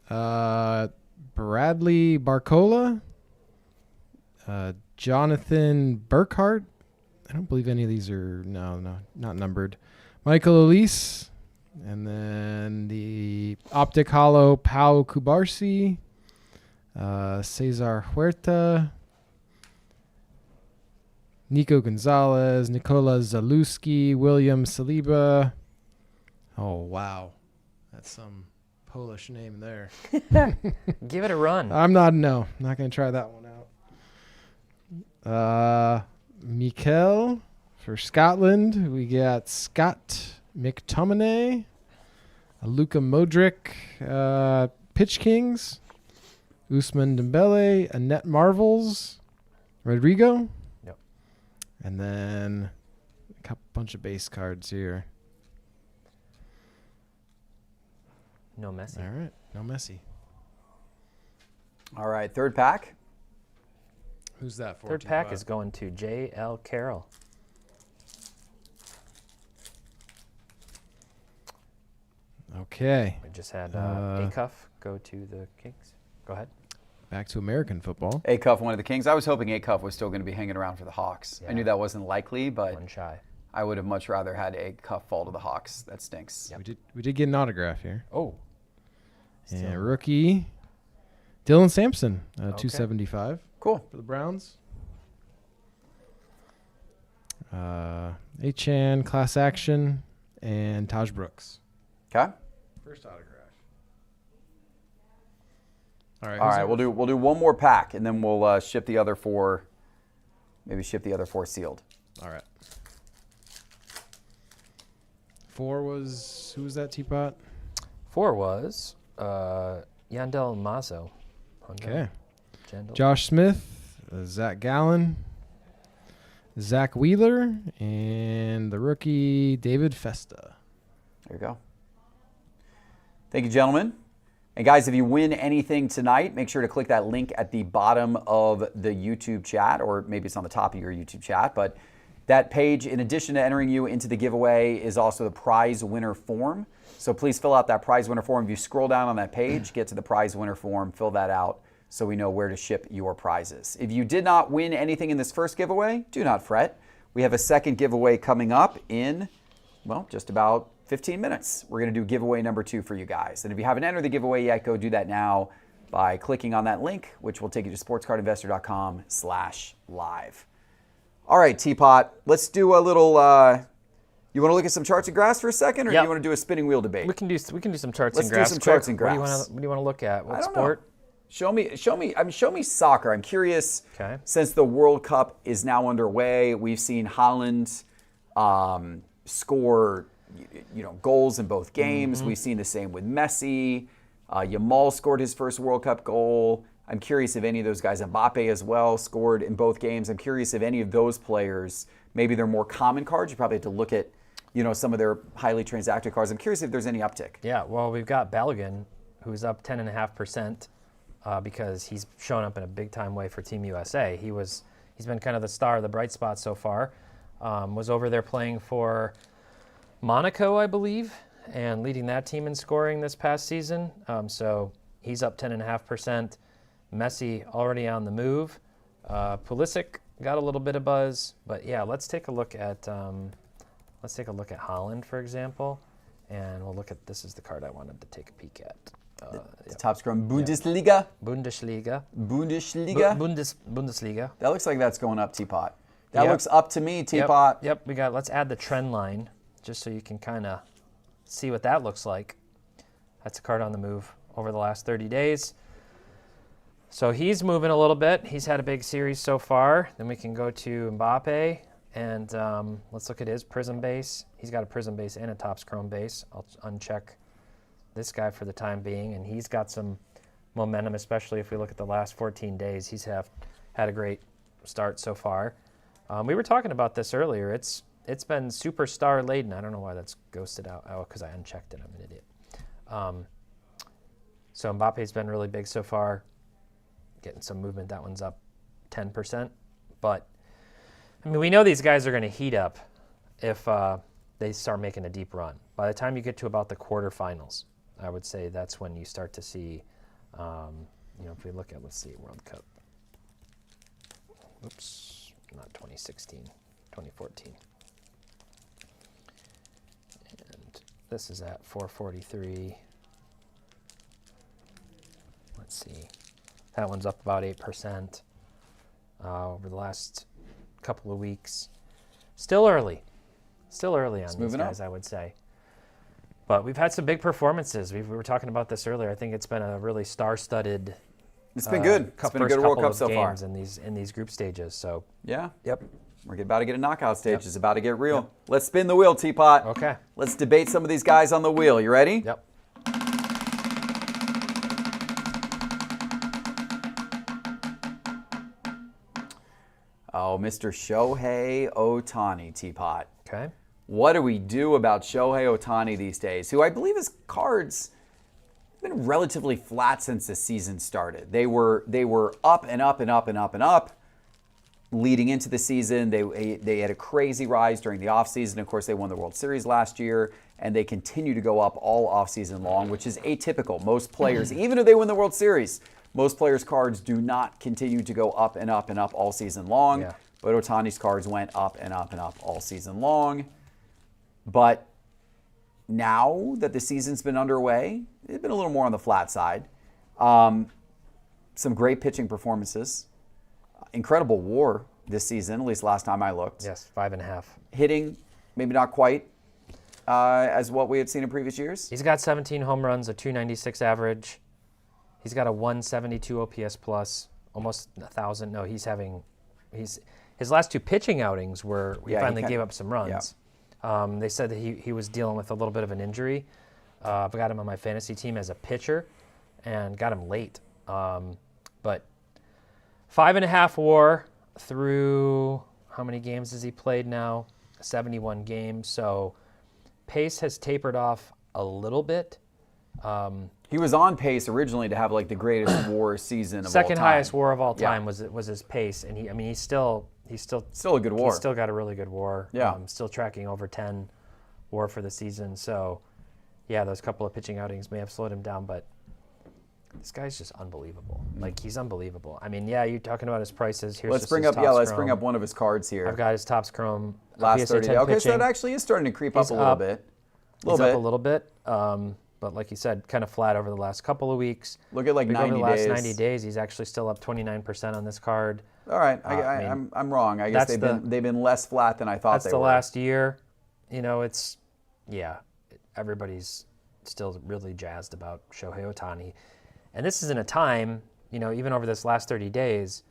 Bradley Barcola, Jonathan Burkhart. I don't believe any of these are, no, not numbered. Michael Elise. And then the Optic Hollow, Pau Kubarsi, Cesar Huerta, Nico Gonzalez, Nicola Zalewski, William Saliba. Oh, wow. That's some Polish name there. Give it a run. I'm not going to try that one out. Mikel for Scotland. We got Scott McTominay, Luka Modric, Pitch Kings, Usman Dembele, Annette Marvels, Rodrigo. Yep. And then a bunch of base cards here. No Messi. All right. No Messi. All right, third pack. Who's that for? Third pack is going to J.L. Carroll. Okay. We just had Acuff go to the Kings. Go ahead. Back to American football. Acuff, one of the Kings. I was hoping Acuff was still going to be hanging around for the Hawks. I Yeah. knew that wasn't likely, but One shy. I would have much rather had Acuff fall to the Hawks. That stinks. We did get an autograph here. Oh. And rookie, Dylan Sampson, 275 Cool. for the Browns. Achan, Class Action, and Taj Brooks. Okay. First autograph. All right. All right. We'll do one more pack, and then we'll ship the other 4. Maybe ship the other 4 sealed. All right. 4 was, who was that, Teapot? 4 was Yandel Mazo. Okay. Jandel. Josh Smith, Zach Gallen, Zach Wheeler, and the rookie, David Festa. There you go. Thank you, gentlemen. And guys, if you win anything tonight, make sure to click that link at the bottom of the YouTube chat, or maybe it's on the top of your YouTube chat. But that page, in addition to entering you into the giveaway, is also the prize winner form. So please fill out that prize winner form. If you scroll down on that page, get to the prize winner form, fill that out so we know where to ship your prizes. If you did not win anything in this first giveaway, do not fret. We have a second giveaway coming up in, well, just about 15 minutes. We're going to do giveaway number 2 for you guys. And if you haven't entered the giveaway yet, go do that now by clicking on that link, which will take you to sportscardinvestor.com/live. All right, Teapot, let's do a little, you want to look at some charts and graphs for a second, or do you want to do a spinning wheel debate? We can do some charts Let's and graphs. do some charts and graphs. What do you want to look at? What I don't sport? know. Show me soccer. I'm curious. Okay. Since the World Cup is now underway, we've seen Haaland score, goals in both games. We've seen the same with Messi. Yamal scored his first World Cup goal. I'm curious if any of those guys, Mbappe as well, scored in both games. I'm curious if any of those players, maybe they're more common cards. You probably have to look at, some of their highly transacted cards. I'm curious if there's any uptick. Yeah, well, we've got Balogun, who's up 10.5%. Because he's shown up in a big-time way for Team USA. He's been kind of the star, the bright spot so far. Was over there playing for Monaco, I believe, and leading that team in scoring this past season. So he's up 10.5%. Messi already on the move. Pulisic got a little bit of buzz, but yeah, let's take a look at Haaland, for example, and we'll look at, this is the card I wanted to take a peek at. The top score in Bundesliga. Bundesliga. Bundesliga. That looks like that's going up, Teapot. That Yep. looks up to me, Teapot. Yep. Let's add the trend line just so you can kind of see what that looks like. That's a card on the move over the last 30 days. So he's moving a little bit. He's had a big series so far. Then we can go to Mbappe, and let's look at his Prism base. He's got a Prism base and a Topps Chrome base. I'll uncheck this guy for the time being, and he's got some momentum, especially if we look at the last 14 days. He's had a great start so far. We were talking about this earlier. It's been superstar laden. I don't know why that's ghosted out. Oh, because I unchecked it. I'm an idiot. So Mbappe's been really big so far, getting some movement. That one's up 10%. But, I mean, we know these guys are going to heat up if they start making a deep run. By the time you get to about the quarterfinals, I would say that's when you start to see, if we look at, let's see, World Cup. Oops, not 2016, 2014. And this is at 443. Let's see. That one's up about 8% over the last couple of weeks. Still early on these guys, I would say. But we've had some big performances. We were talking about this earlier. I think it's been a really star-studded. It's been good. It's been a good World Cup so far in these group stages. So yeah. Yep. We're about to get a knockout stage. Yep. It's about to get real. Yep. Let's spin the wheel, Teapot. Okay. Let's debate some of these guys on the wheel. You ready? Yep. Oh, Mr. Shohei Ohtani, Teapot. Okay. What do we do about Shohei Ohtani these days, who I believe his cards have been relatively flat since the season started. They were up and up and up and up and up leading into the season. They had a crazy rise during the offseason. Of course, they won the World Series last year, and they continue to go up all offseason long, which is atypical. Most players, even if they win the World Series, Most players' cards do not continue to go up and up and up all season long, Yeah. but Ohtani's cards went up and up and up all season long. But now that the season's been underway, it's been a little more on the flat side. Some great pitching performances. Incredible WAR this season, at least last time I looked. Yes, 5.5. Hitting, maybe not quite as what we had seen in previous years. He's got 17 home runs, a 296 average. He's got a 172 OPS plus, almost 1,000. No, his last 2 pitching outings were he finally gave up some runs. Yeah. They said that he was dealing with a little bit of an injury. I got him on my fantasy team as a pitcher and got him late. But 5.5 WAR through how many games has he played now? 71 games. So pace has tapered off a little bit. He was on pace originally to have like the greatest WAR season of all time. Second highest WAR of all time was his pace, and he's still a good WAR. He's still got a really good WAR. Yeah, still tracking over 10 WAR for the season. So, yeah, those couple of pitching outings may have slowed him down, but this guy's just unbelievable. Like, he's unbelievable. I mean, yeah, you're talking about his prices. Here's let's bring up one of his cards here. I've got his Topps Chrome. Last 30 days. Okay, pitching. so that actually is starting to creep up a little bit. Up a little bit. But like you said, kind of flat over the last couple of weeks. Look at 90 days. Over the last 90 days, he's actually still up 29% on this card. All right, I'm wrong. I guess they've been less flat than I thought they were. That's the last year. Everybody's still really jazzed about Shohei Ohtani. And this is in a time, even over this last 30 days,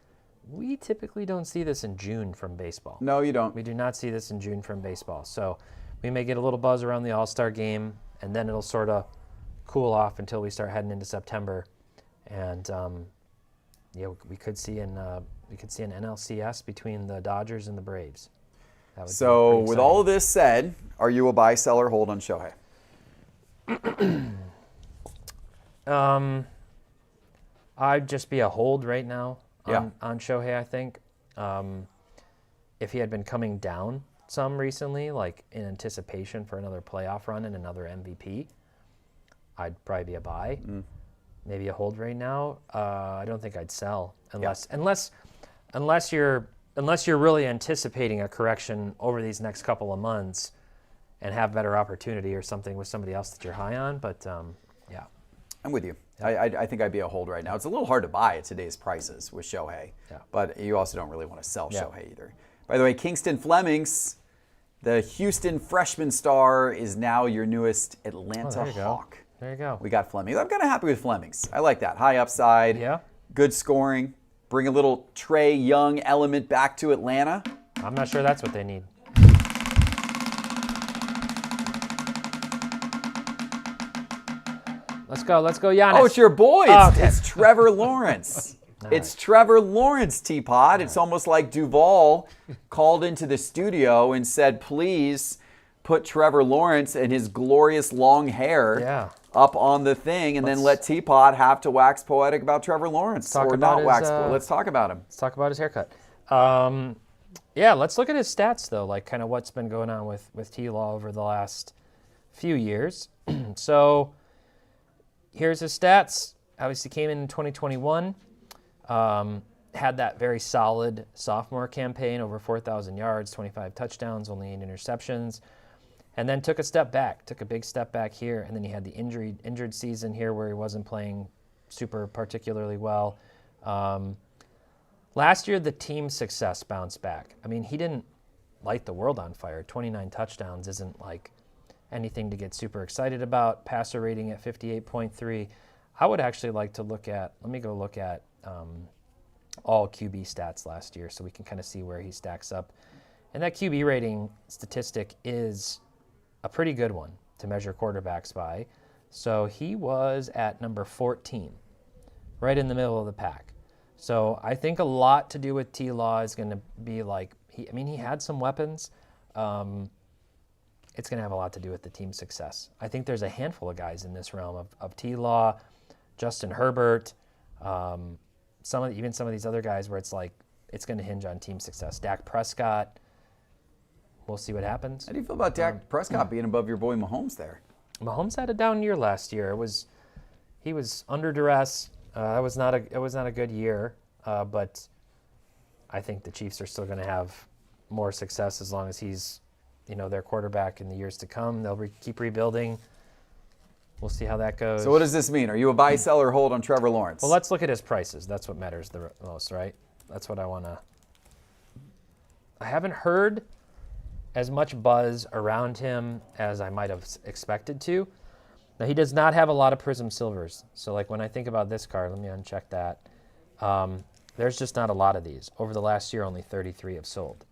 we typically don't see this in June from baseball. No, you don't. We do not see this in June from baseball. So we may get a little buzz around the All-Star game, and then it'll sort of cool off until we start heading into September. And we could see an NLCS between the Dodgers and the Braves. So with all of this said, are you a buy, sell, or hold on Shohei? I'd just be a hold right now Yeah. on Shohei, I think. If he had been coming down some recently, like in anticipation for another playoff run and another MVP, I'd probably be a buy. Maybe a hold right now. I don't think I'd sell unless you're really anticipating a correction over these next couple of months and have better opportunity or something with somebody else that you're high on. But yeah. I'm with you. I think I'd be a hold right now. It's a little hard to buy at today's prices with Shohei, but you also don't really want to sell Shohei either. By the way, Kingston Flemings, the Houston freshman star, is now your newest Atlanta Hawk. There you go. We got Flemings. I'm kind of happy with Flemings. I like that. High upside, good scoring, bring a little Trae Young element back to Atlanta. I'm not sure that's what they need. Let's go, Giannis. Oh, it's your boy. It's Trevor Lawrence. It's right. Trevor Lawrence, TPott. It's almost like Duvall called into the studio and said, please put Trevor Lawrence and his glorious long hair up on the thing, and then let TPott have to wax poetic about Trevor Lawrence. Or not wax poetic. Let's talk about him. Let's talk about his haircut. Let's look at his stats, though, like kind of what's been going on with T-Law over the last few years. So here's his stats. Obviously came in 2021. Had that very solid sophomore campaign, over 4,000 yards, 25 touchdowns, only 8 interceptions, and then took a big step back here, and then he had the injured season here where he wasn't playing super particularly well. Last year, the team's success bounced back. I mean, he didn't light the world on fire. 29 touchdowns isn't like anything to get super excited about. Passer rating at 58.3. I would actually like to look at all QB stats last year so we can kind of see where he stacks up. And that QB rating statistic is a pretty good one to measure quarterbacks by. So he was at number 14, right in the middle of the pack. So I think a lot to do with T-Law is going to be like, he had some weapons. It's going to have a lot to do with the team's success. I think there's a handful of guys in this realm of T-Law, Justin Herbert, some of these other guys where it's like it's going to hinge on team success. Dak Prescott, we'll see what happens. How do you feel about Dak Prescott being above your boy Mahomes there? Mahomes had a down year last year. He was under duress. It was not a good year, but I think the Chiefs are still going to have more success as long as he's, their quarterback in the years to come. They'll keep rebuilding. We'll see how that goes. So what does this mean? Are you a buy, sell, or hold on Trevor Lawrence? Well, let's look at his prices. That's what matters the most, right? That's what I want to. I haven't heard as much buzz around him as I might have expected to. Now, he does not have a lot of Prism Silvers. So, like, when I think about this card, let me uncheck that. There's just not a lot of these. Over the last year, only 33 have sold.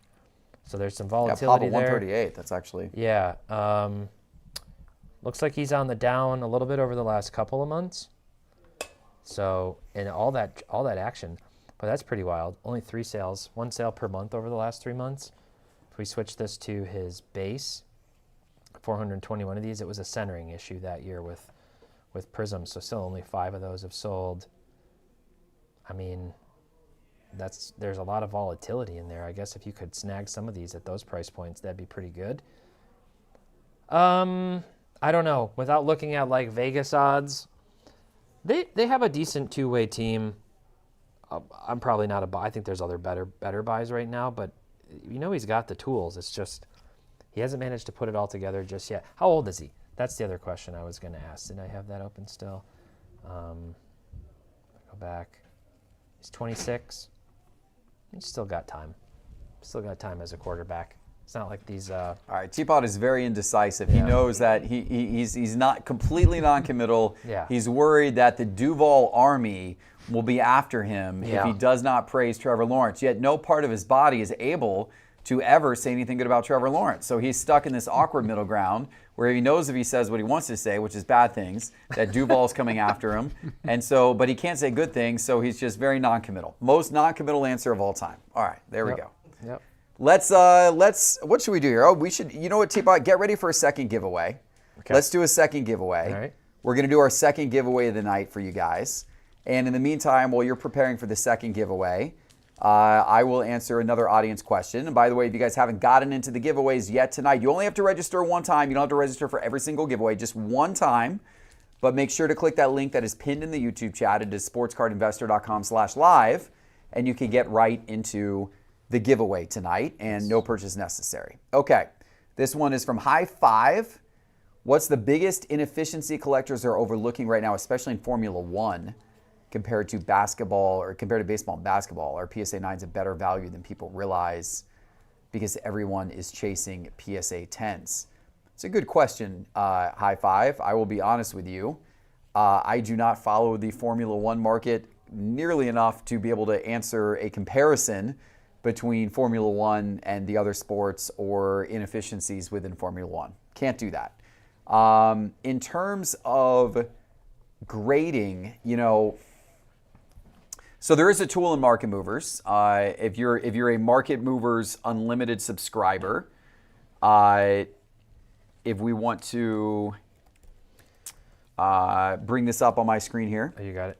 So there's some volatility there. 138. That's actually. Yeah. Looks like he's on the down a little bit over the last couple of months. So, and all that action, but that's pretty wild. Only 3 sales, 1 sale per month over the last 3 months. If we switch this to his base, 421 of these, it was a centering issue that year with Prism, so still only 5 of those have sold. I mean, there's a lot of volatility in there. I guess if you could snag some of these at those price points, that'd be pretty good. I don't know. Without looking at like Vegas odds, they have a decent two-way team. I'm probably not a buy. I think there's other better buys right now, but he's got the tools. It's just he hasn't managed to put it all together just yet. How old is he? That's the other question I was going to ask. Did I have that open still? Go back. He's 26. He's still got time. Still got time as a quarterback. It's not like these. All right, TPott is very indecisive. He knows that he's not completely non-committal. Yeah. He's worried that the Duval army will be after him if he does not praise Trevor Lawrence. Yet no part of his body is able to ever say anything good about Trevor Lawrence. So he's stuck in this awkward middle ground where he knows if he says what he wants to say, which is bad things, that Duval's coming after him. And so, but he can't say good things, so he's just very non-committal. Most non-committal answer of all time. All right, there we go. Yep. Let's what should we do here? Oh, we should, you know what, TPott, get ready for a second giveaway. Okay. Let's do a second giveaway. All right. We're going to do our second giveaway of the night for you guys. And in the meantime, while you're preparing for the second giveaway, I will answer another audience question. And by the way, if you guys haven't gotten into the giveaways yet tonight, you only have to register one time. You don't have to register for every single giveaway, just one time. But make sure to click that link that is pinned in the YouTube chat. It is sportscardinvestor.com/live, and you can get right into the giveaway tonight, and no purchase necessary. Okay, this one is from High Five. What's the biggest inefficiency collectors are overlooking right now, especially in Formula One, compared to basketball or compared to baseball and basketball? Are PSA 9s a better value than people realize because everyone is chasing PSA 10s? It's a good question, High Five. I will be honest with you. I do not follow the Formula One market nearly enough to be able to answer a comparison between Formula One and the other sports or inefficiencies within Formula One. Can't do that. In terms of grading, so there is a tool in Market Movers. If you're a Market Movers Unlimited subscriber, if we want to bring this up on my screen here. Oh, you got it?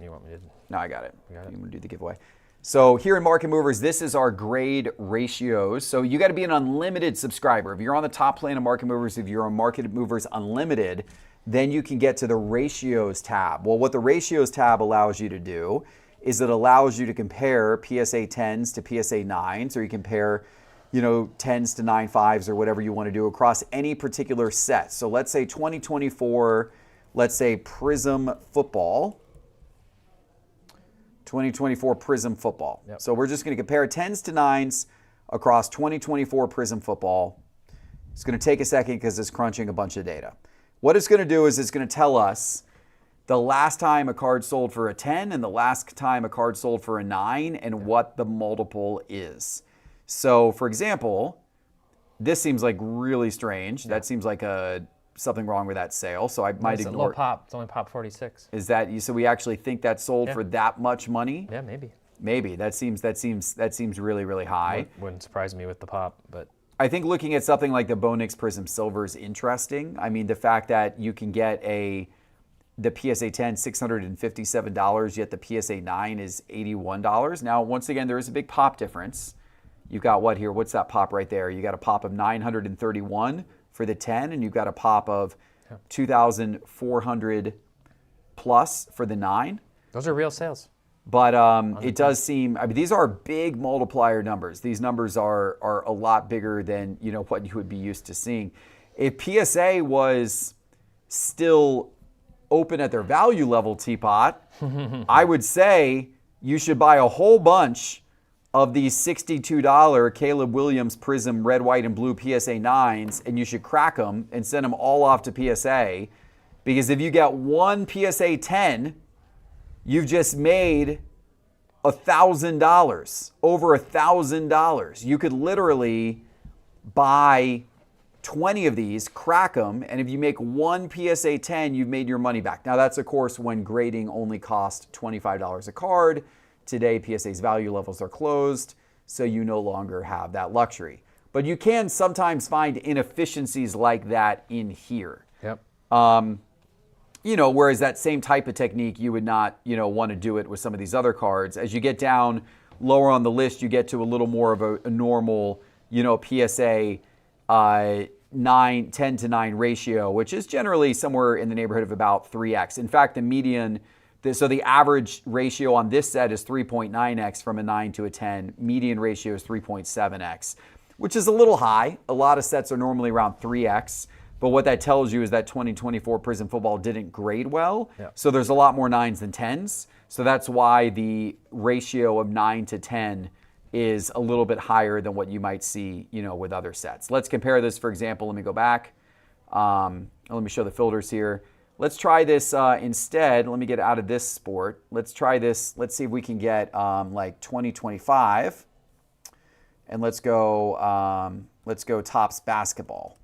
You want me to? No, I got it. You got it? I'm going to do the giveaway. So here in Market Movers, this is our grade ratios. So you got to be an unlimited subscriber. If you're on the top plan of Market Movers, if you're on Market Movers Unlimited, then you can get to the ratios tab. Well, what the ratios tab allows you to do is it allows you to compare PSA 10s to PSA 9s, or you compare 10s to 9.5s or whatever you want to do across any particular set. So let's say 2024, let's say Prism Football. 2024 Prism Football. Yep. So we're just going to compare 10s to 9s across 2024 Prism Football. It's going to take a second because it's crunching a bunch of data. What it's going to do is it's going to tell us the last time a card sold for a 10 and the last time a card sold for a 9 and what the multiple is. So, for example, this seems like really strange. That seems like something wrong with that sale, so I might It's a ignore low pop. It's only pop 46. Is that so? We actually think that sold for that much money? Yeah, maybe. Maybe that seems really, really high. Wouldn't surprise me with the pop, but I think looking at something like the Bonix Prism Silver is interesting. I mean, the fact that you can get the PSA 10 $657, yet the PSA 9 is $81. Now, once again, there is a big pop difference. You got what here? What's that pop right there? You got a pop of 931 for the 10, and you've got a pop of 2,400 plus for the 9. Those are real sales. But it does seem, I mean, these are big multiplier numbers. These numbers are a lot bigger than, what you would be used to seeing. If PSA was still open at their value level, TPott, I would say you should buy a whole bunch of these $62 Caleb Williams Prism red, white, and blue PSA 9s, and you should crack them and send them all off to PSA. Because if you get one PSA 10, you've just made $1,000, over $1,000. You could literally buy 20 of these, crack them, and if you make one PSA 10, you've made your money back. Now that's, of course, when grading only cost $25 a card. Today, PSA's value levels are closed, so you no longer have that luxury. But you can sometimes find inefficiencies like that in here. Yep. Whereas that same type of technique, you would not, want to do it with some of these other cards. As you get down lower on the list, you get to a little more of a normal, PSA 10 to 9 ratio, which is generally somewhere in the neighborhood of about 3x. In fact, the median, so the average ratio on this set is 3.9x from a 9 to a 10. Median ratio is 3.7x, which is a little high. A lot of sets are normally around 3x. But what that tells you is that 2024 Prizm football didn't grade well. Yep. So there's a lot more 9s than 10s. So that's why the ratio of 9 to 10 is a little bit higher than what you might see, with other sets. Let's compare this, for example. Let me go back. Let me show the filters here. Let's try this instead. Let me get out of this sport. Let's try this. Let's see if we can get like 2025. And let's go Topps basketball.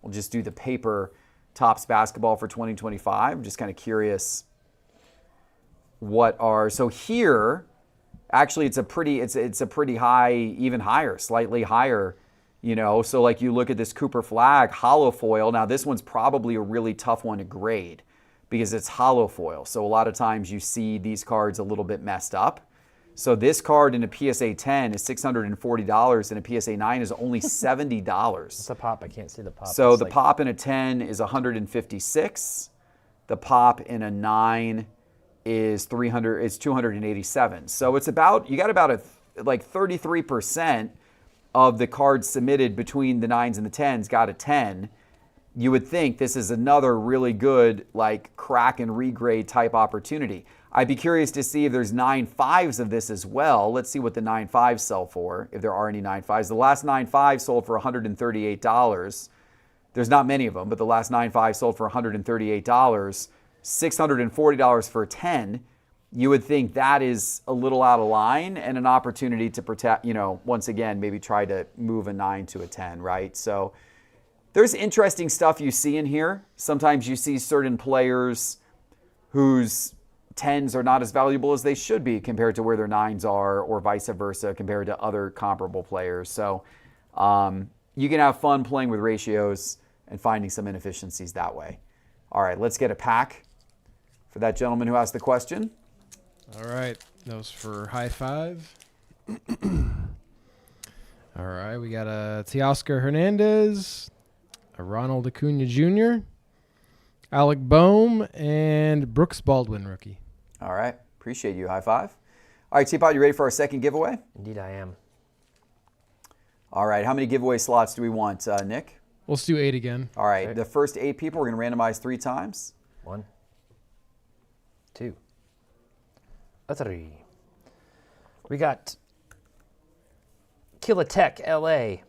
We'll just do the paper Topps basketball for 2025. I'm just kind of curious so here, actually it's a pretty high, even higher, slightly higher, so like you look at this Cooper Flag hollow foil. Now this one's probably a really tough one to grade because it's hollow foil. So a lot of times you see these cards a little bit messed up. So this card in a PSA 10 is $640 and a PSA 9 is only $70. It's a pop. I can't see the pop. So it's the pop in a 10 is $156. The pop in a 9 is $287. So it's about, you got about like 33% of the cards submitted between the 9s and the 10s got a 10. You would think this is another really good like crack and regrade type opportunity. I'd be curious to see if there's 9.5s of this as well. Let's see what the 9.5s sell for, if there are any 9.5s. The last 9.5 sold for $138. There's not many of them, but the last 9.5 sold for $138. $640 for a 10. You would think that is a little out of line and an opportunity to protect, once again, maybe try to move a 9 to a 10, right? So there's interesting stuff you see in here. Sometimes you see certain players whose 10s are not as valuable as they should be compared to where their 9s are, or vice versa compared to other comparable players. So you can have fun playing with ratios and finding some inefficiencies that way. All right, let's get a pack for that gentleman who asked the question. All right, that was for high five. All right, we got a Teoscar Hernandez, a Ronald Acuna Jr., Alec Boehm, and Brooks Baldwin rookie. All right. Appreciate you. High five. All right, TPott, you ready for our second giveaway? Indeed, I am. All right. How many giveaway slots do we want, Nick? Let's do 8 again. All right. Okay. The first 8 people, we're going to randomize 3 times. 1, 2, 3. We got Kilatech LA,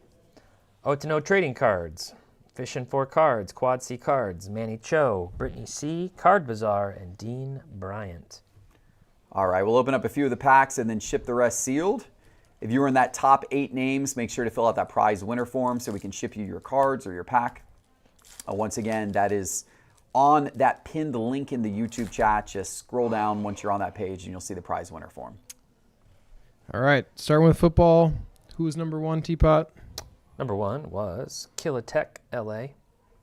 Otano Trading Cards, Fishin' 4 Cards, Quad C Cards, Manny Cho, Brittany C, Card Bazaar, and Dean Bryant. All right. We'll open up a few of the packs and then ship the rest sealed. If you were in that top 8 names, make sure to fill out that prize winner form so we can ship you your cards or your pack. Once again, that is on that pinned link in the YouTube chat. Just scroll down once you're on that page and you'll see the prize winner form. All right, starting with football. Who was number 1, TPott? Number 1 was Kilatech LA.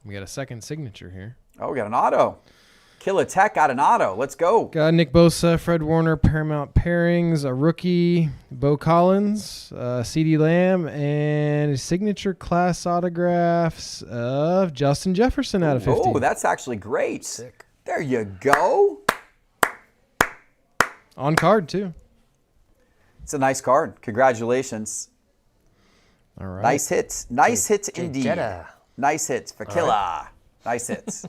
We got a second signature here. Oh, we got an auto. Kilatech got an auto. Let's go. Got Nick Bosa, Fred Warner, Paramount Pairings, a rookie, Bo Collins, CD Lamb, and signature class autographs of Justin Jefferson out of 50. Oh, that's actually great. Sick. There you go. On card, too. It's a nice card. Congratulations. All right. Nice hits. Nice hits indeed. Jetta. Nice hits. Fakila. Right. Nice hits.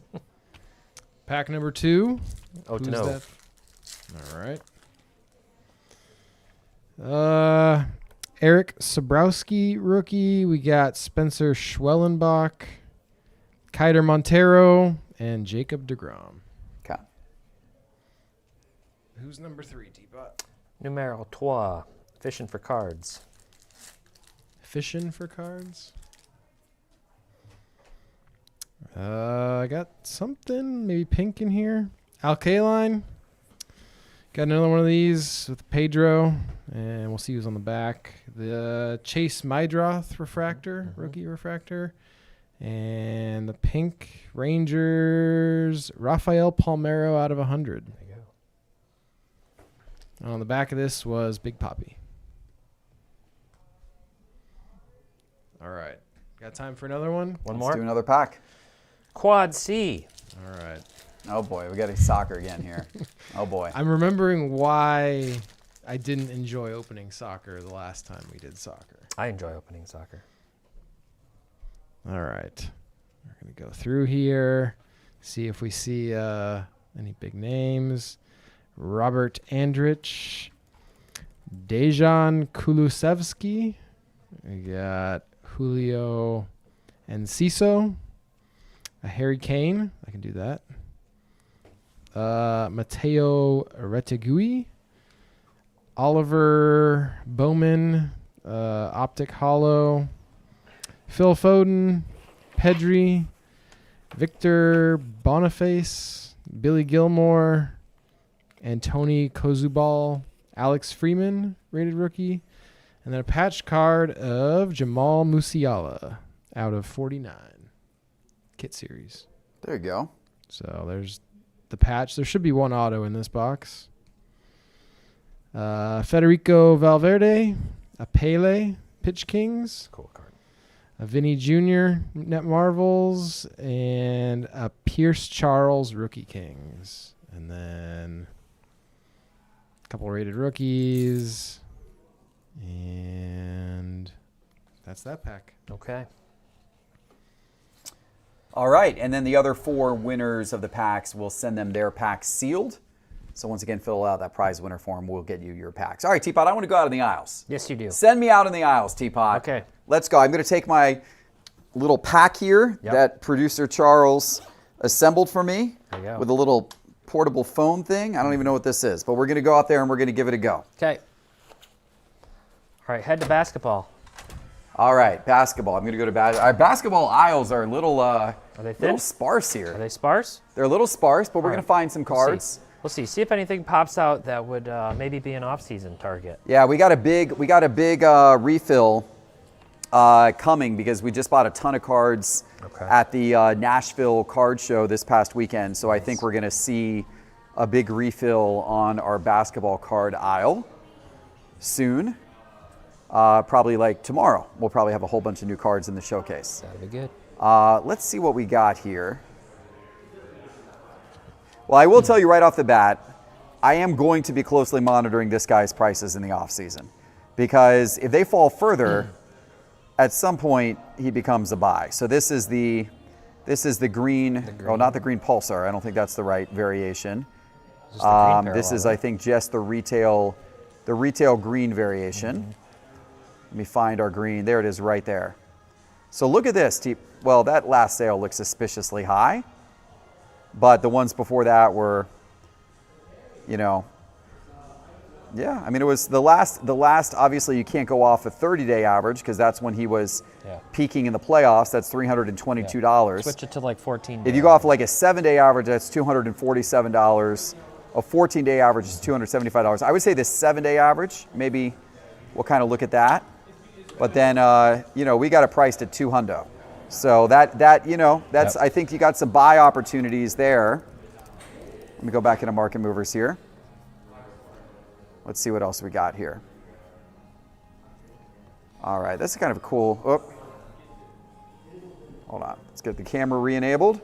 Pack number 2. Oh, to Who's know. that? All right. Eric Sabrowski, rookie. We got Spencer Schwellenbach, Kiter Montero, and Jacob deGrom. Okay. Who's number 3, Teapot? Numero 3. Fishing for cards. Fishing for cards. I got something, maybe pink in here. Alkaline. Got another one of these with Pedro, and we'll see who's on the back. The Chase Mydroth refractor, rookie refractor. And the pink Rangers, Rafael Palmeiro out of 100. There you go. And on the back of this was Big Poppy. All right. Got time for another one? One Let's more. do another pack. Quad C. All right. Oh boy, we got a soccer again here. Oh boy. I'm remembering why I didn't enjoy opening soccer the last time we did soccer. I enjoy opening soccer. All right. We're going to go through here, see if we see any big names. Robert Andrich, Dejan Kulusevski. We got Julio Enciso, a Harry Kane. I can do that. Matteo Retegui, Oliver Bowman, Optic Hollow, Phil Foden, Pedri, Victor Boniface, Billy Gilmore, Antony Kozubal, Alex Freeman, rated rookie, and then a patch card of Jamal Musiala out of 49 kit series. There you go. So there's the patch. There should be one auto in this box. Federico Valverde, a Pele, Pitch Kings, Cool card. a Vinny Jr., Net Marvels, and a Pierce Charles, Rookie Kings. And then a couple rated rookies. And that's that pack. Okay. All right, and then the other 4 winners of the packs, we'll send them their packs sealed. So once again, fill out that prize winner form. We'll get you your packs. All right, Teapot, I want to go out in the aisles. Yes, you do. Send me out in the aisles, Teapot. Okay. Let's go. I'm going to take my little pack here Yep. that producer Charles assembled for me There you go. with a little portable phone thing. I don't even know what this is, but we're going to go out there and we're going to give it a go. Okay. All right, head to basketball. All right, basketball. I'm going to go to basketball. Our basketball aisles are a little, Are they thin? little sparse Are here. they sparse? They're a little sparse, but we're All going right. to find some cards. We'll see. See if anything pops out that would maybe be an off-season target. Yeah, we got a big refill coming because we just bought a ton of cards Okay. at the Nashville card show this past weekend. So I think we're going to see a big refill on our basketball card aisle soon. Probably like tomorrow. We'll probably have a whole bunch of new cards in the showcase. That'd be good. Let's see what we got here. Well, I will tell you right off the bat, I am going to be closely monitoring this guy's prices in the offseason. Because if they fall further, at some point he becomes a buy. So this is the green, oh, not the green pulsar. I don't think that's the right variation. Is this the green This is, parallel? I think, just the retail green variation. Let me find our green. There it is right there. So look at this. Well, that last sale looks suspiciously high. But the ones before that were, yeah. I mean, it was the last, obviously you can't go off a 30-day average because that's when he was peaking in the playoffs. That's $322. Switch it to like 14. If you go off like a 7-day average, that's $247. A 14-day average is $275. I would say the 7-day average, maybe we'll kind of look at that. But then, we got it priced at $200. So that's, Yep. I think you got some buy opportunities there. Let me go back into market movers here. Let's see what else we got here. All right, that's kind of a cool, hold on, let's get the camera re-enabled.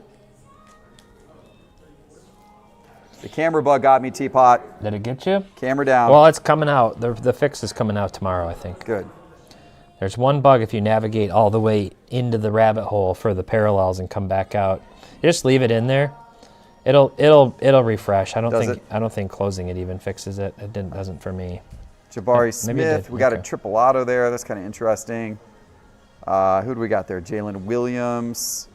The camera bug got me, Teapot. Did it get you? Camera down. Well, it's coming out. The fix is coming out tomorrow, I think. Good. There's one bug if you navigate all the way into the rabbit hole for the parallels and come back out. You just leave it in there. It'll refresh. I don't think closing it even fixes it. It doesn't for me. Jabari Maybe it Smith. did. We got a Okay. triple auto there. That's kind of interesting. Who do we got there? Jalen Williams.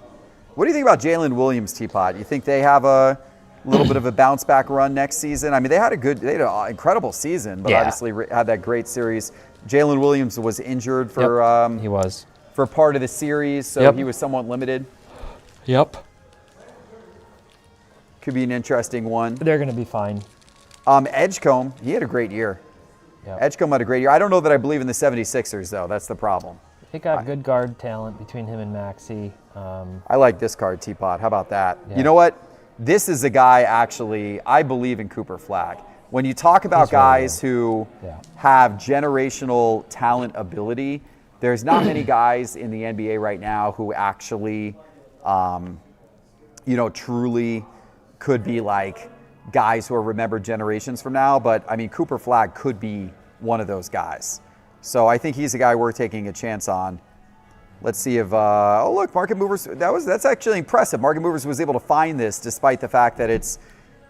What do you think about Jalen Williams, Teapot? You think they have a little bit of a bounce back run next season? I mean, they had an incredible season, but Yeah. obviously had that great series. Jalen Williams was injured for He was. for part of the series, so Yep. he was somewhat limited. Yep. Could be an interesting one. They're going to be fine. Edgecombe, he had a great year. Yep. Edgecombe had a great year. I don't know that I believe in the 76ers, though. That's the problem. They got good guard talent between him and Maxey. I like this card, Teapot. How about that? Yeah. You know what? This is a guy, actually, I believe in Cooper Flagg. When you talk about He's really guys good. who Yeah. have generational talent ability, there's not many guys in the NBA right now who actually, truly could be like guys who are remembered generations from now. But, I mean, Cooper Flagg could be one of those guys. So I think he's a guy worth taking a chance on. Let's see if, look, Market Movers, that's actually impressive. Market Movers was able to find this despite the fact that it's,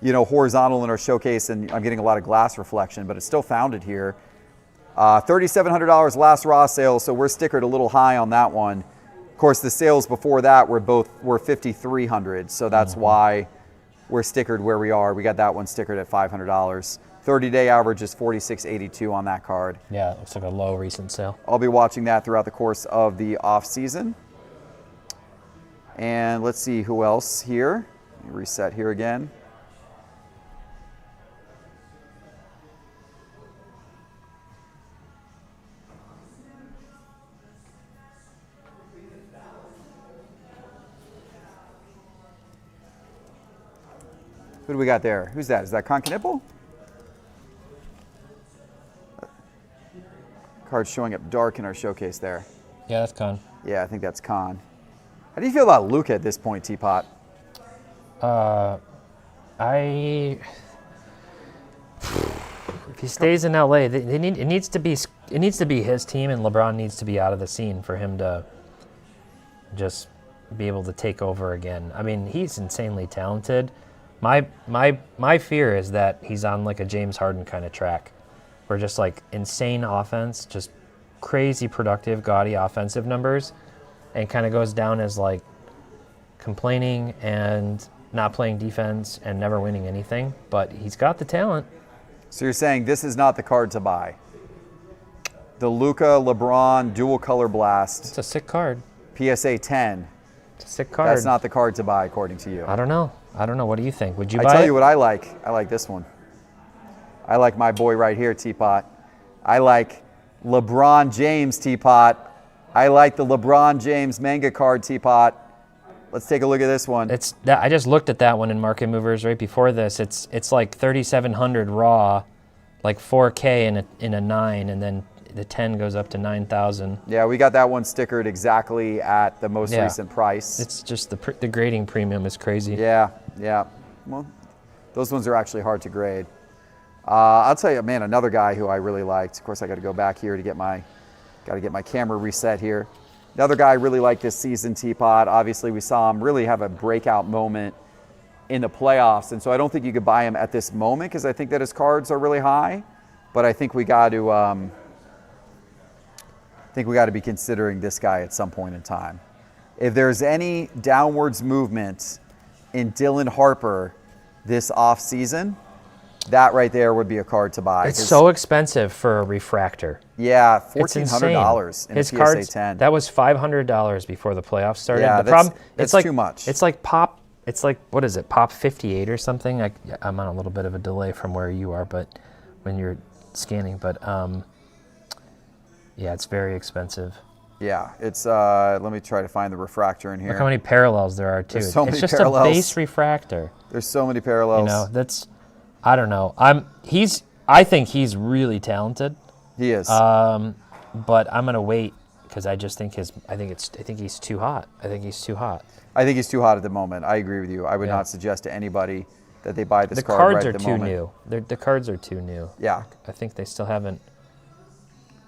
horizontal in our showcase and I'm getting a lot of glass reflection, but it still found it here. $3,700 last raw sale, so we're stickered a little high on that one. Of course, the sales before that were $5,300, so that's why we're stickered where we are. We got that one stickered at $500. 30-day average is $46.82 on that card. Yeah, it looks like a low recent sale. I'll be watching that throughout the course of the off season. And let's see who else here. Let me reset here again. Who do we got there? Who's that? Is that Concanipple? Card's showing up dark in our showcase there. Yeah, that's con. Yeah, I think that's Con. How do you feel about Luka at this point, Teapot? If he stays in LA, it needs to be his team, and LeBron needs to be out of the scene for him to just be able to take over again. I mean, he's insanely talented. My fear is that he's on like a James Harden kind of track, where just like insane offense, just crazy productive, gaudy offensive numbers, and kind of goes down as like complaining and not playing defense and never winning anything. But he's got the talent. So you're saying this is not the card to buy? The Luka LeBron dual color blast It's a sick card. PSA 10. It's a sick card. That's not the card to buy, according to you. I don't know. What do you think? Would you I buy tell it? you what I like. I like this one. I like my boy right here, Teapot. I like LeBron James, Teapot. I like the LeBron James manga card, Teapot. Let's take a look at this one. I just looked at that one in Market Movers right before this. It's like 3,700 raw, like 4K in a 9, and then the 10 goes up to 9,000. Yeah, we got that one stickered exactly at the most Yeah. recent price. It's just the grading premium is crazy. Yeah. Well, those ones are actually hard to grade. I'll tell you, man, another guy who I really liked. Of course, I got to go back here to get my camera reset here. Another guy I really liked this season, Teapot. Obviously, we saw him really have a breakout moment in the playoffs, and so I don't think you could buy him at this moment because I think that his cards are really high. But I think we got to be considering this guy at some point in time. If there's any downwards movement in Dylan Harper this off season, that right there would be a card to buy. It's so expensive for a refractor. Yeah, It's $1,400 insane. in His a PSA cards, 10. That was $500 before the playoffs started. Yeah, the problem, that's it's like too much. It's like pop. It's like, what is it? Pop 58 or something. I'm on a little bit of a delay from where you are, but when you're scanning, but yeah, it's very expensive. Yeah, it's let me try to find the refractor in here. Look how many parallels there are too. There's so it's many just parallels. a base refractor. There's so many parallels. I don't know. I think he's really talented. He is. But I'm gonna wait because I just think I think he's too hot. I think he's too hot. I think he's too hot at the moment. I agree with you. I would Yeah. not suggest to anybody that they buy this The card cards right are at the too moment. new. The cards are too new. Yeah. I think they still haven't.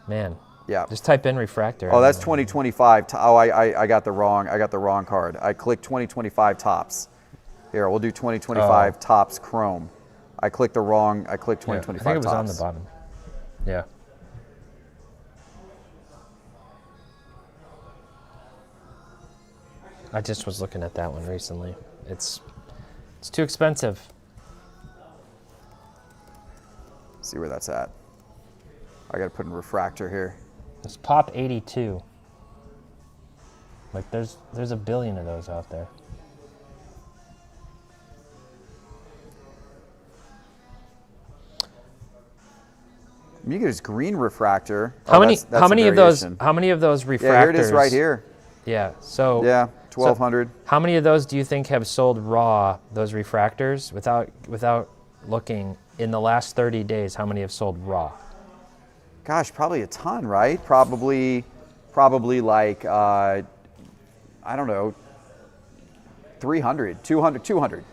Man. Yeah. Just type in refractor. Oh, that's 2025. I got the wrong card. I clicked 2025 tops. Here, we'll do 2025 tops chrome. I clicked 2025 I think it was tops. on the bottom. Yeah. I just was looking at that one recently. It's too expensive. See where that's at. I got to put in refractor here. It's Pop 82. Like there's a billion of those out there. You get his green refractor. How Oh, many that's how a many of those variation. how many of those refractors? Yeah, here it is right here. Yeah. So Yeah, 1200. how many of those do you think have sold raw, those refractors, without looking in the last 30 days? How many have sold raw? Gosh, probably a ton, right? Probably like, I don't know, 300, 200.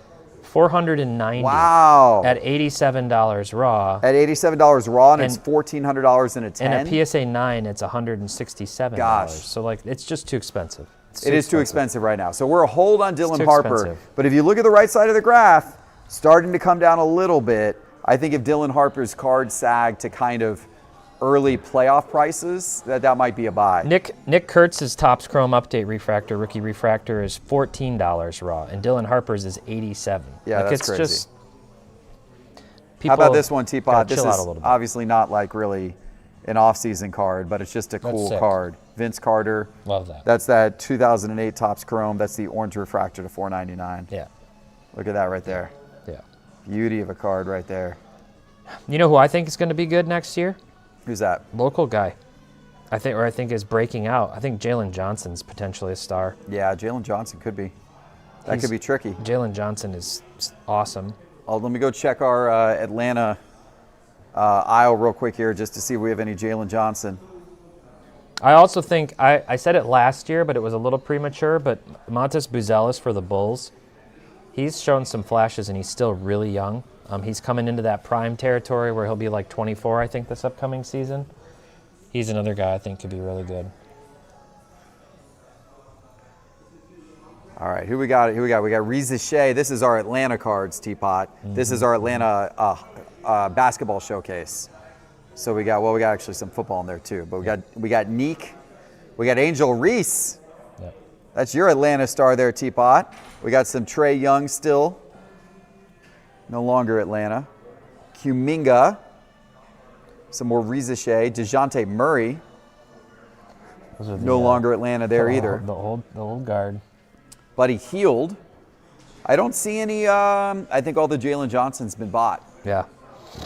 490 Wow. at $87 raw. At $87 raw, and it's And- $1,400 in a 10. And a PSA 9, it's $167. Gosh. So like it's just too expensive. It is too expensive right now. So we're a hold on Dylan too Harper. expensive. But if you look at the right side of the graph, starting to come down a little bit. I think if Dylan Harper's card sagged to kind of early playoff prices, that might be a buy. Nick Kurtz's Topps Chrome Update Refractor, rookie refractor, is $14 raw, and Dylan Harper's is $87. Yeah, like that's it's crazy. Just How about this one, gotta TPott? This chill out is a little bit. obviously not like really an off-season card, but it's just a cool sick. card. Vince Carter. Love that. That's that 2008 Topps Chrome. That's the orange refractor to $4.99. Yeah, Look at that right there. yeah. Beauty of a card right there. You know who I think is going to be good next year? Who's that? Local guy. I think is breaking out. I think Jalen Johnson's potentially a star. Yeah, Jalen Johnson could be. That He's- could be tricky. Jalen Johnson is awesome. Let me go check our Atlanta aisle real quick here just to see if we have any Jalen Johnson. I also think, I said it last year, but it was a little premature, but Montes Buzelis for the Bulls, he's shown some flashes and he's still really young. He's coming into that prime territory where he'll be like 24, I think, this upcoming season. He's another guy I think could be really good. All right, who we got? We got Reza Shea. This is our Atlanta cards, TPott. This is our Atlanta basketball showcase. So we got actually some football in there too. But we got Neek, we got Angel Reese. Yep. That's your Atlanta star there, TPott. We got some Trae Young still. No longer Atlanta. Kuminga. Some more Reza Shea. DeJounte Murray. Those are the, No longer Atlanta there either. The old guard. Buddy Hield. I don't see any. I think all the Jalen Johnson's been bought. Yeah.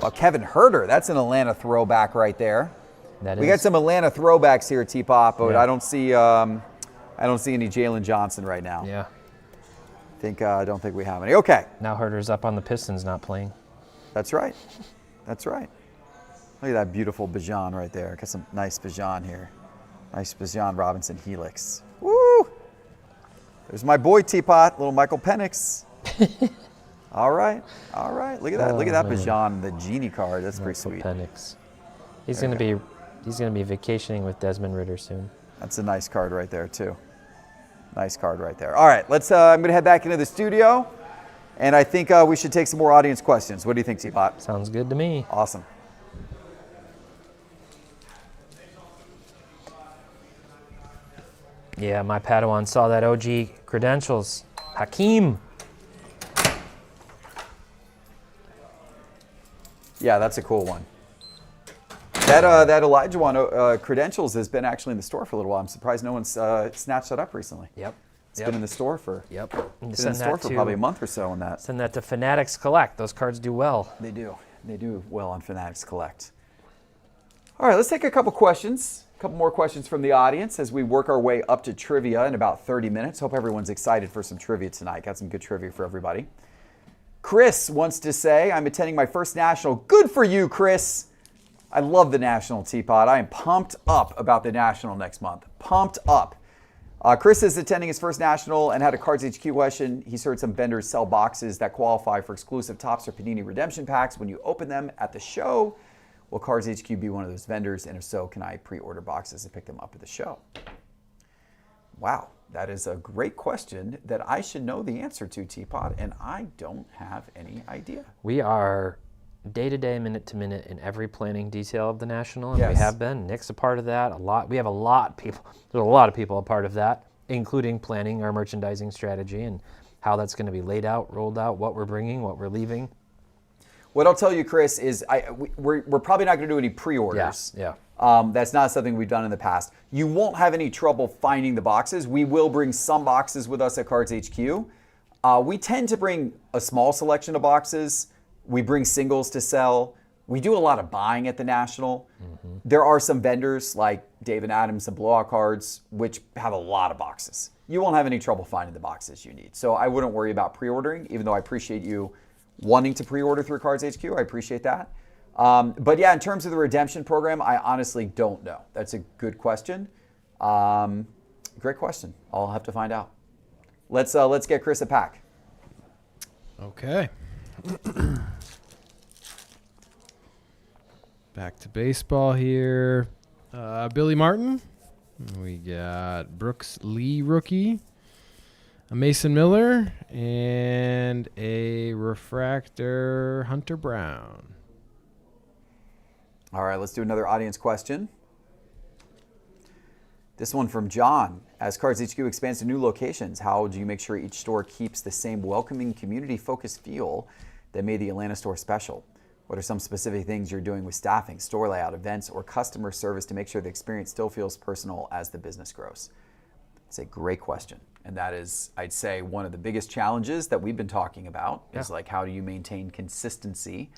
Well, Kevin Herter, that's an Atlanta throwback right there. That We is. got some Atlanta throwbacks here, T-Pop, but Yeah. I don't see any Jalen Johnson right now. Yeah. I don't think we have any. Okay, Now Herter's up on the Pistons not playing. that's right. That's right. Look at that beautiful Bajan right there. Got some nice Bajan here. Nice Bajan Robinson Helix. Woo! There's my boy T-Pot, little Michael Penix. All right. Look at that. Look at that man. Bajan, the genie card. That's pretty sweet. Penix. He's gonna be vacationing with Desmond Ritter soon. That's a nice card right there too. Nice card right there. All right, let's. I'm gonna head back into the studio, and I think we should take some more audience questions. What do you think, T-Pot? Sounds good to me. Awesome. Yeah, my Padawan saw that OG credentials. Hakeem. Yeah, that's a cool one. That Elijah one, credentials, has been actually in the store for a little while. I'm surprised no one's snatched that up recently. Yep. It's been in the store for. Yep. Been in the store for probably a month or so on that. Send that to Fanatics Collect. Those cards do well. They do. They do well on Fanatics Collect. All right, let's take a couple questions. A couple more questions from the audience as we work our way up to trivia in about 30 minutes. Hope everyone's excited for some trivia tonight. Got some good trivia for everybody. Chris wants to say, I'm attending my first national. Good for you, Chris. I love the national, Teapot. I am pumped up about the national next month. Pumped up. Chris is attending his first national and had a Cards HQ question. He's heard some vendors sell boxes that qualify for exclusive Topps or Panini redemption packs when you open them at the show. Will Cards HQ be one of those vendors? And if so, can I pre-order boxes and pick them up at the show? Wow, that is a great question that I should know the answer to, Teapot, and I don't have any idea. We are day-to-day, minute-to-minute in every planning detail of the National, and Yes. we have been. Nick's a part of that. We have a lot of people. There's a lot of people a part of that, including planning our merchandising strategy and how that's going to be laid out, rolled out, what we're bringing, what we're leaving. What I'll tell you, Chris, is we're probably not going to do any pre-orders. Yeah. That's not something we've done in the past. You won't have any trouble finding the boxes. We will bring some boxes with us at Cards HQ. We tend to bring a small selection of boxes. We bring singles to sell. We do a lot of buying at the National. Mm-hmm. There are some vendors like Dave & Adams and Blowout Cards, which have a lot of boxes. You won't have any trouble finding the boxes you need. So I wouldn't worry about pre-ordering, even though I appreciate you wanting to pre-order through Cards HQ. I appreciate that. But yeah, in terms of the redemption program, I honestly don't know. That's a good question. Great question. I'll have to find out. Let's get Chris a pack. Okay. Back to baseball here. Billy Martin. We got Brooks Lee rookie, a Mason Miller, and a refractor Hunter Brown. All right, let's do another audience question. This one from John. As Cards HQ expands to new locations, how do you make sure each store keeps the same welcoming, community-focused feel that made the Atlanta store special? What are some specific things you're doing with staffing, store layout, events, or customer service to make sure the experience still feels personal as the business grows? It's a great question. And that is, I'd say, one of the biggest challenges that we've been talking about is like, how do you maintain consistency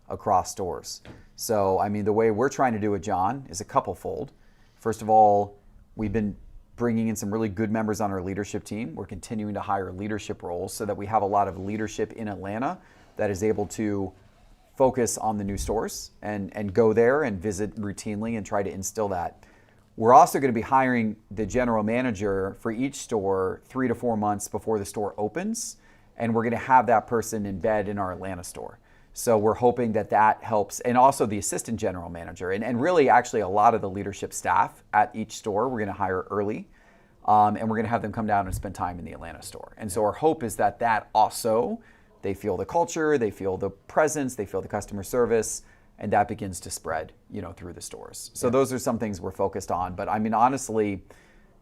across stores? So, I mean, the way we're trying to do it, John, is a couple-fold. First of all, we've been bringing in some really good members on our leadership team. We're continuing to hire leadership roles so that we have a lot of leadership in Atlanta that is able to focus on the new stores and go there and visit routinely and try to instill that. We're also going to be hiring the general manager for each store 3 to 4 months before the store opens, and we're going to have that person in bed in our Atlanta store. So we're hoping that that helps, and also the assistant general manager, and really actually a lot of the leadership staff at each store we're going to hire early, and we're going to have them come down and spend time in the Atlanta store. And so our hope is that that also, they feel the culture, they feel the presence, they feel the customer service, and that begins to spread, through the stores. So those are some things we're focused on. But I mean, honestly,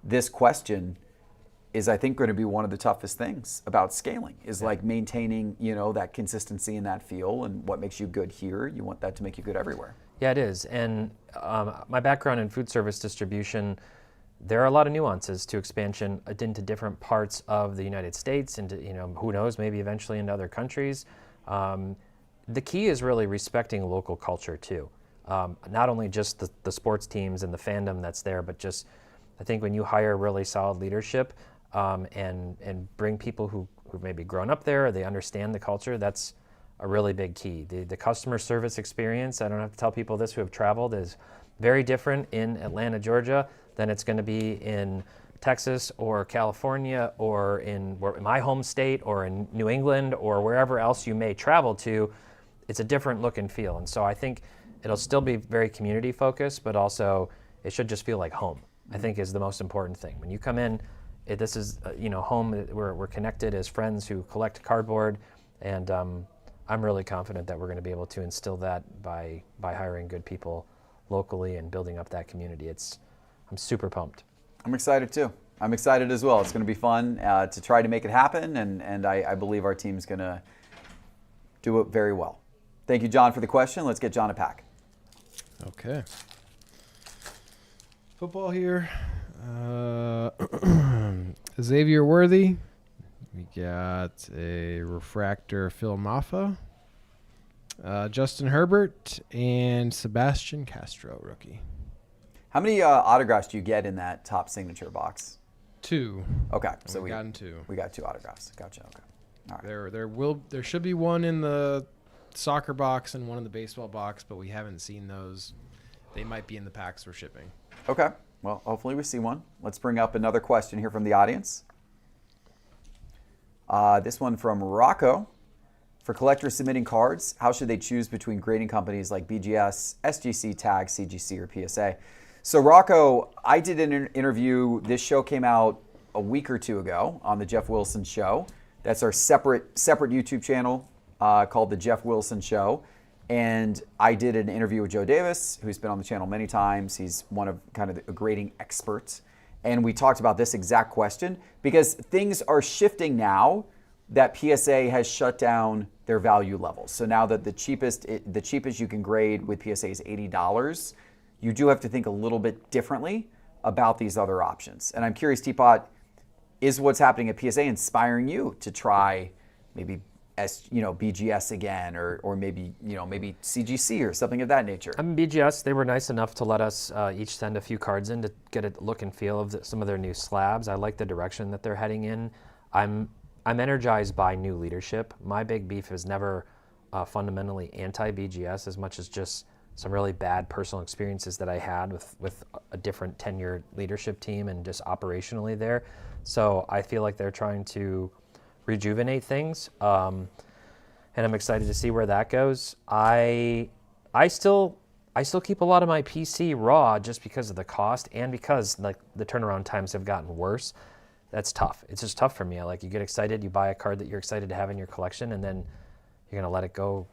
this question is, I think, going to be one of the toughest things about scaling, is like maintaining, that consistency and that feel, and what makes you good here, you want that to make you good everywhere. Yeah, it is. And my background in food service distribution, there are a lot of nuances to expansion into different parts of the United States, into, who knows, maybe eventually into other countries. The key is really respecting local culture too. Not only just the sports teams and the fandom that's there, but just, I think when you hire really solid leadership and bring people who maybe grown up there, or they understand the culture, that's a really big key. The customer service experience, I don't have to tell people this who have traveled, is very different in Atlanta, Georgia, than it's going to be in Texas or California or in my home state or in New England or wherever else you may travel to. It's a different look and feel. And so I think it'll still be very community focused, but also it should just feel like home, I think, is the most important thing. When you come in, this is home. We're connected as friends who collect cardboard, and I'm really confident that we're going to be able to instill that by hiring good people locally and building up that community. I'm super pumped. I'm excited too. I'm excited as well. It's going to be fun to try to make it happen, and I believe our team's going to do it very well. Thank you, John, for the question. Let's get John a pack. Okay. Football here. Xavier Worthy. We got a refractor Phil Maffa. Justin Herbert and Sebastian Castro, rookie. How many autographs do you get in that top signature box? 2. Okay, so we got 2. We got 2 autographs. Gotcha. Okay. All right. There should be one in the soccer box and one in the baseball box, but we haven't seen those. They might be in the packs we're shipping. Okay. Well, hopefully we see one. Let's bring up another question here from the audience. This one from Rocco. For collectors submitting cards, how should they choose between grading companies like BGS, SGC, TAG, CGC, or PSA? So Rocco, I did an interview. This show came out a week or two ago on the Jeff Wilson Show. That's our separate YouTube channel called the Jeff Wilson Show. And I did an interview with Joe Davis, who's been on the channel many times. He's one of kind of the grading experts. And we talked about this exact question because things are shifting now that PSA has shut down their value levels. So now that the cheapest you can grade with PSA is $80, you do have to think a little bit differently about these other options. And I'm curious, TPott, is what's happening at PSA inspiring you to try maybe BGS again, or maybe CGC or something of that nature? I mean, BGS, they were nice enough to let us each send a few cards in to get a look and feel of some of their new slabs. I like the direction that they're heading in. I'm energized by new leadership. My big beef is never fundamentally anti-BGS as much as just some really bad personal experiences that I had with a different tenured leadership team and just operationally there. So I feel like they're trying to rejuvenate things, and I'm excited to see where that goes. I still keep a lot of my PC raw just because of the cost and because like the turnaround times have gotten worse. That's tough. It's just tough for me. Like, you get excited, you buy a card that you're excited to have in your collection, and then you're gonna let it go,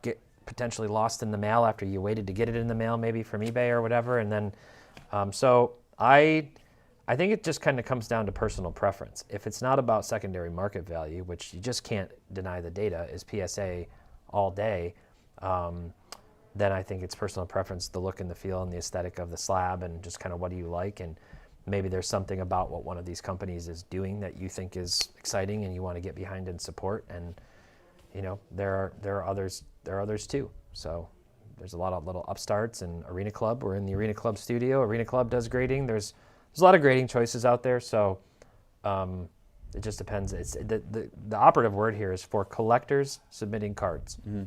get potentially lost in the mail after you waited to get it in the mail, maybe from eBay or whatever. And then, so I think it just kind of comes down to personal preference. If it's not about secondary market value, which you just can't deny the data is PSA all day, then I think it's personal preference, the look and the feel and the aesthetic of the slab, and just kind of what do you like. And maybe there's something about what one of these companies is doing that you think is exciting and you want to get behind and support. And there are others too. So there's a lot of little upstarts, and Arena Club. We're in the Arena Club studio. Arena Club does grading. There's a lot of grading choices out there. So it just depends. It's the operative word here is for collectors submitting cards. Mm-hmm.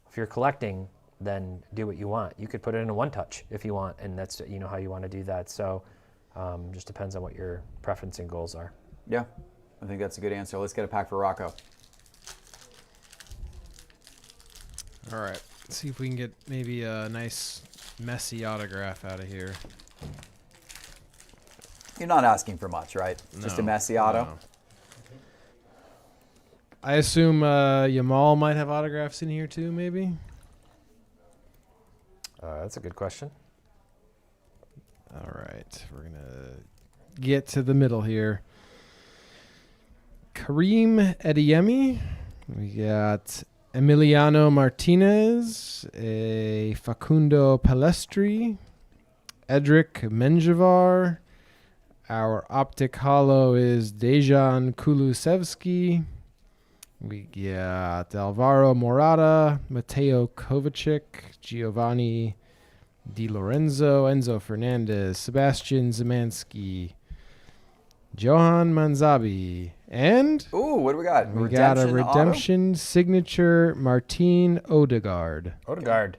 If you're collecting, then do what you want. You could put it in a one-touch if you want, and that's how you want to do that. So. Just depends on what your preference and goals are. Yeah, I think that's a good answer. Let's get a pack for Rocco. All right, let's see if we can get maybe a nice messy autograph out of here. You're not asking for much, right? Just a messy auto? No. I assume Yamal might have autographs in here too, maybe? That's a good question. All right, we're going to get to the middle here. Kareem Adeyemi. We got Emiliano Martinez, a Facundo Palestri, Edric Menjivar. Our optic hollow is Dejan Kulusevski. We got Alvaro Morata, Mateo Kovacic, Giovanni Di Lorenzo, Enzo Fernandez, Sebastian Zemanski, Johan Manzabi, and ooh, what do we got? We got a redemption signature Martin Odegaard. Odegaard.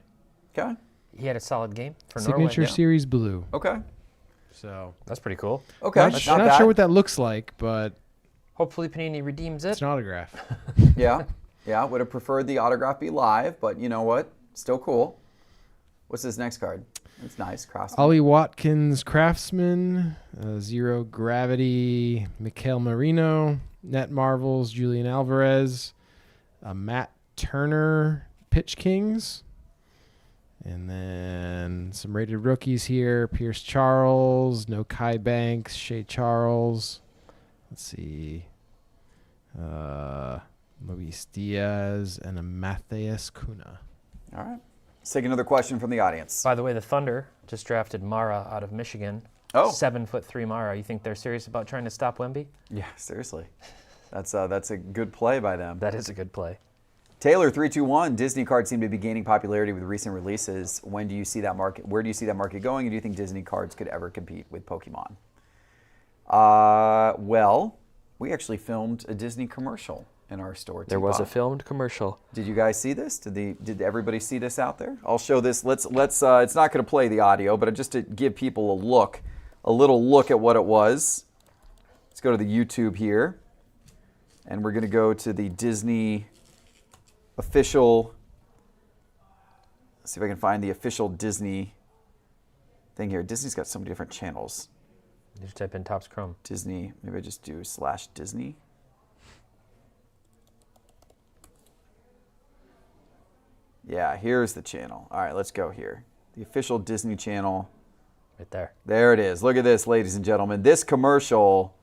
Okay. He had a solid game for Signature Norway. Series blue. Okay. So that's pretty cool. Okay. Not sure what that looks like, but hopefully Panini redeems it. it's an autograph. Yeah. Would have preferred the autograph be live, but you know what? Still cool. What's this next card? It's nice. Craftsman. Ollie Watkins, Craftsman, Zero Gravity, Mikhail Marino, Net Marvels, Julian Alvarez, Matt Turner, Pitch Kings, and then some rated rookies here: Pierce Charles, No Kai Banks, Shea Charles. Let's see, Luis Diaz, and a Matthias Cunha. All right. Let's take another question from the audience. By the way, the Thunder just drafted Mara out of Michigan. Oh. 7'3" Mara. You think they're serious about trying to stop Wemby? Yeah, seriously. That's a good play by them. That is a good play. Taylor321, Disney cards seem to be gaining popularity with recent releases. Where do you see that market going? And do you think Disney cards could ever compete with Pokemon? Well, we actually filmed a Disney commercial in our store. There was a filmed commercial. Did you guys see this? Did everybody see this out there? I'll show this. Let's. It's not going to play the audio, but just to give people a look a little look at what it was. Let's go to the YouTube here. And we're going to go to the Disney official. Let's see if I can find the official Disney thing here. Disney's got so many different channels. Just type in Topps Chrome. Disney, maybe I just do /Disney. Yeah, here's the channel. All right, let's go here. The official Disney channel. Right there. There it is. Look at this, ladies and gentlemen. This commercial,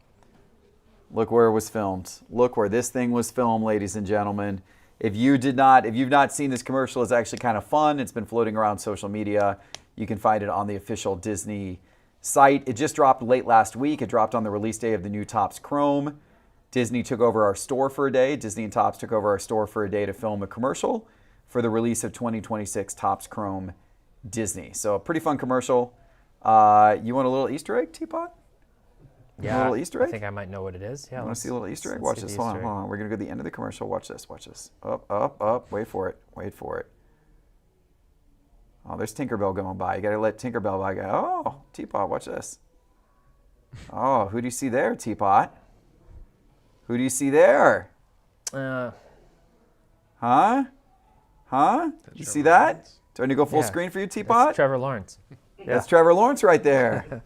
look where it was filmed. Look where this thing was filmed, ladies and gentlemen. If you've not seen this commercial, it's actually kind of fun. It's been floating around social media. You can find it on the official Disney site. It just dropped late last week. It dropped on the release day of the new Topps Chrome. Disney took over our store for a day. Disney and Topps took over our store for a day to film a commercial for the release of 2026 Topps Chrome Disney. So a pretty fun commercial. You want a little Easter egg, TPott? Yeah, a little Easter egg? I think I might know what it is. Yeah, You want to see a little Easter egg? let's Watch see the this. Hold on, Easter hold egg. on. We're going to go to the end of the commercial. Watch this. Watch this. Up, up, up. Wait for it. Wait for it. Oh, there's Tinkerbell going by. You got to let Tinkerbell by go. Oh, TPott, watch this. Oh, who do you see there, TPott? Who do you see there? Uh, Huh? Huh? You see that? Do I need to go full Yeah. screen for you, that's TPott? Trevor Lawrence. That's Trevor Lawrence right there.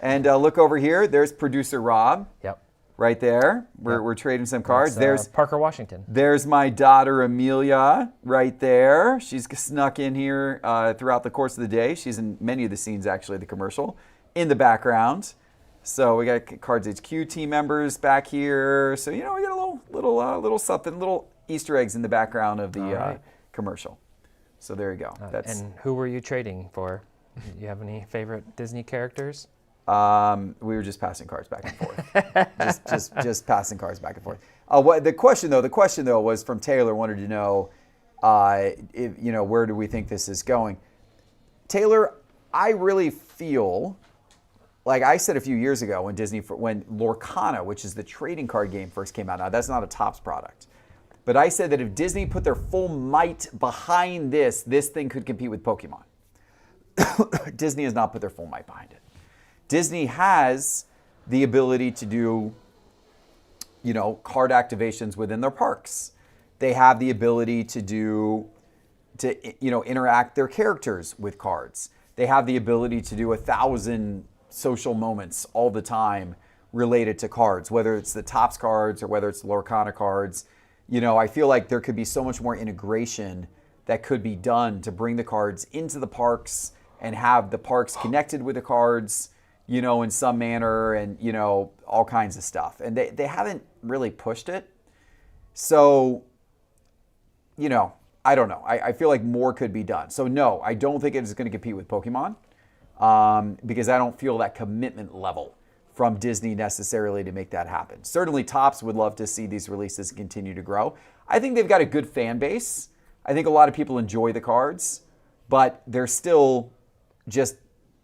And look over here. There's producer Rob Yep. right there. We're, Yep. we're trading some cards. That's, Parker Washington. There's my daughter Amelia right there. She's snuck in here throughout the course of the day. She's in many of the scenes, actually, the commercial, in the background. So we got Cards HQ team members back here. So, we got a little something, little Easter eggs in the background of the right. commercial. So there you go. That's And who were you trading for? You have any favorite Disney characters? we were just passing cards back and forth. just passing cards back and forth. The question though was from Taylor, wanted to know where do we think this is going? Taylor, I really feel like I said a few years ago when when Lorcana, which is the trading card game, first came out. Now that's not a Topps product. But I said that if Disney put their full might behind this thing could compete with Pokemon. Disney has not put their full might behind it. Disney has the ability to do, card activations within their parks. They have the ability to interact their characters with cards. They have the ability to do 1,000 social moments all the time related to cards, whether it's the Topps cards or whether it's the Lorcana cards. I feel like there could be so much more integration that could be done to bring the cards into the parks and have the parks connected with the cards, in some manner and, all kinds of stuff. And they haven't really pushed it. So, I don't know. I feel like more could be done. So no, I don't think it is going to compete with Pokemon because I don't feel that commitment level from Disney necessarily to make that happen. Certainly Topps would love to see these releases continue to grow. I think they've got a good fan base. I think a lot of people enjoy the cards, but they're still just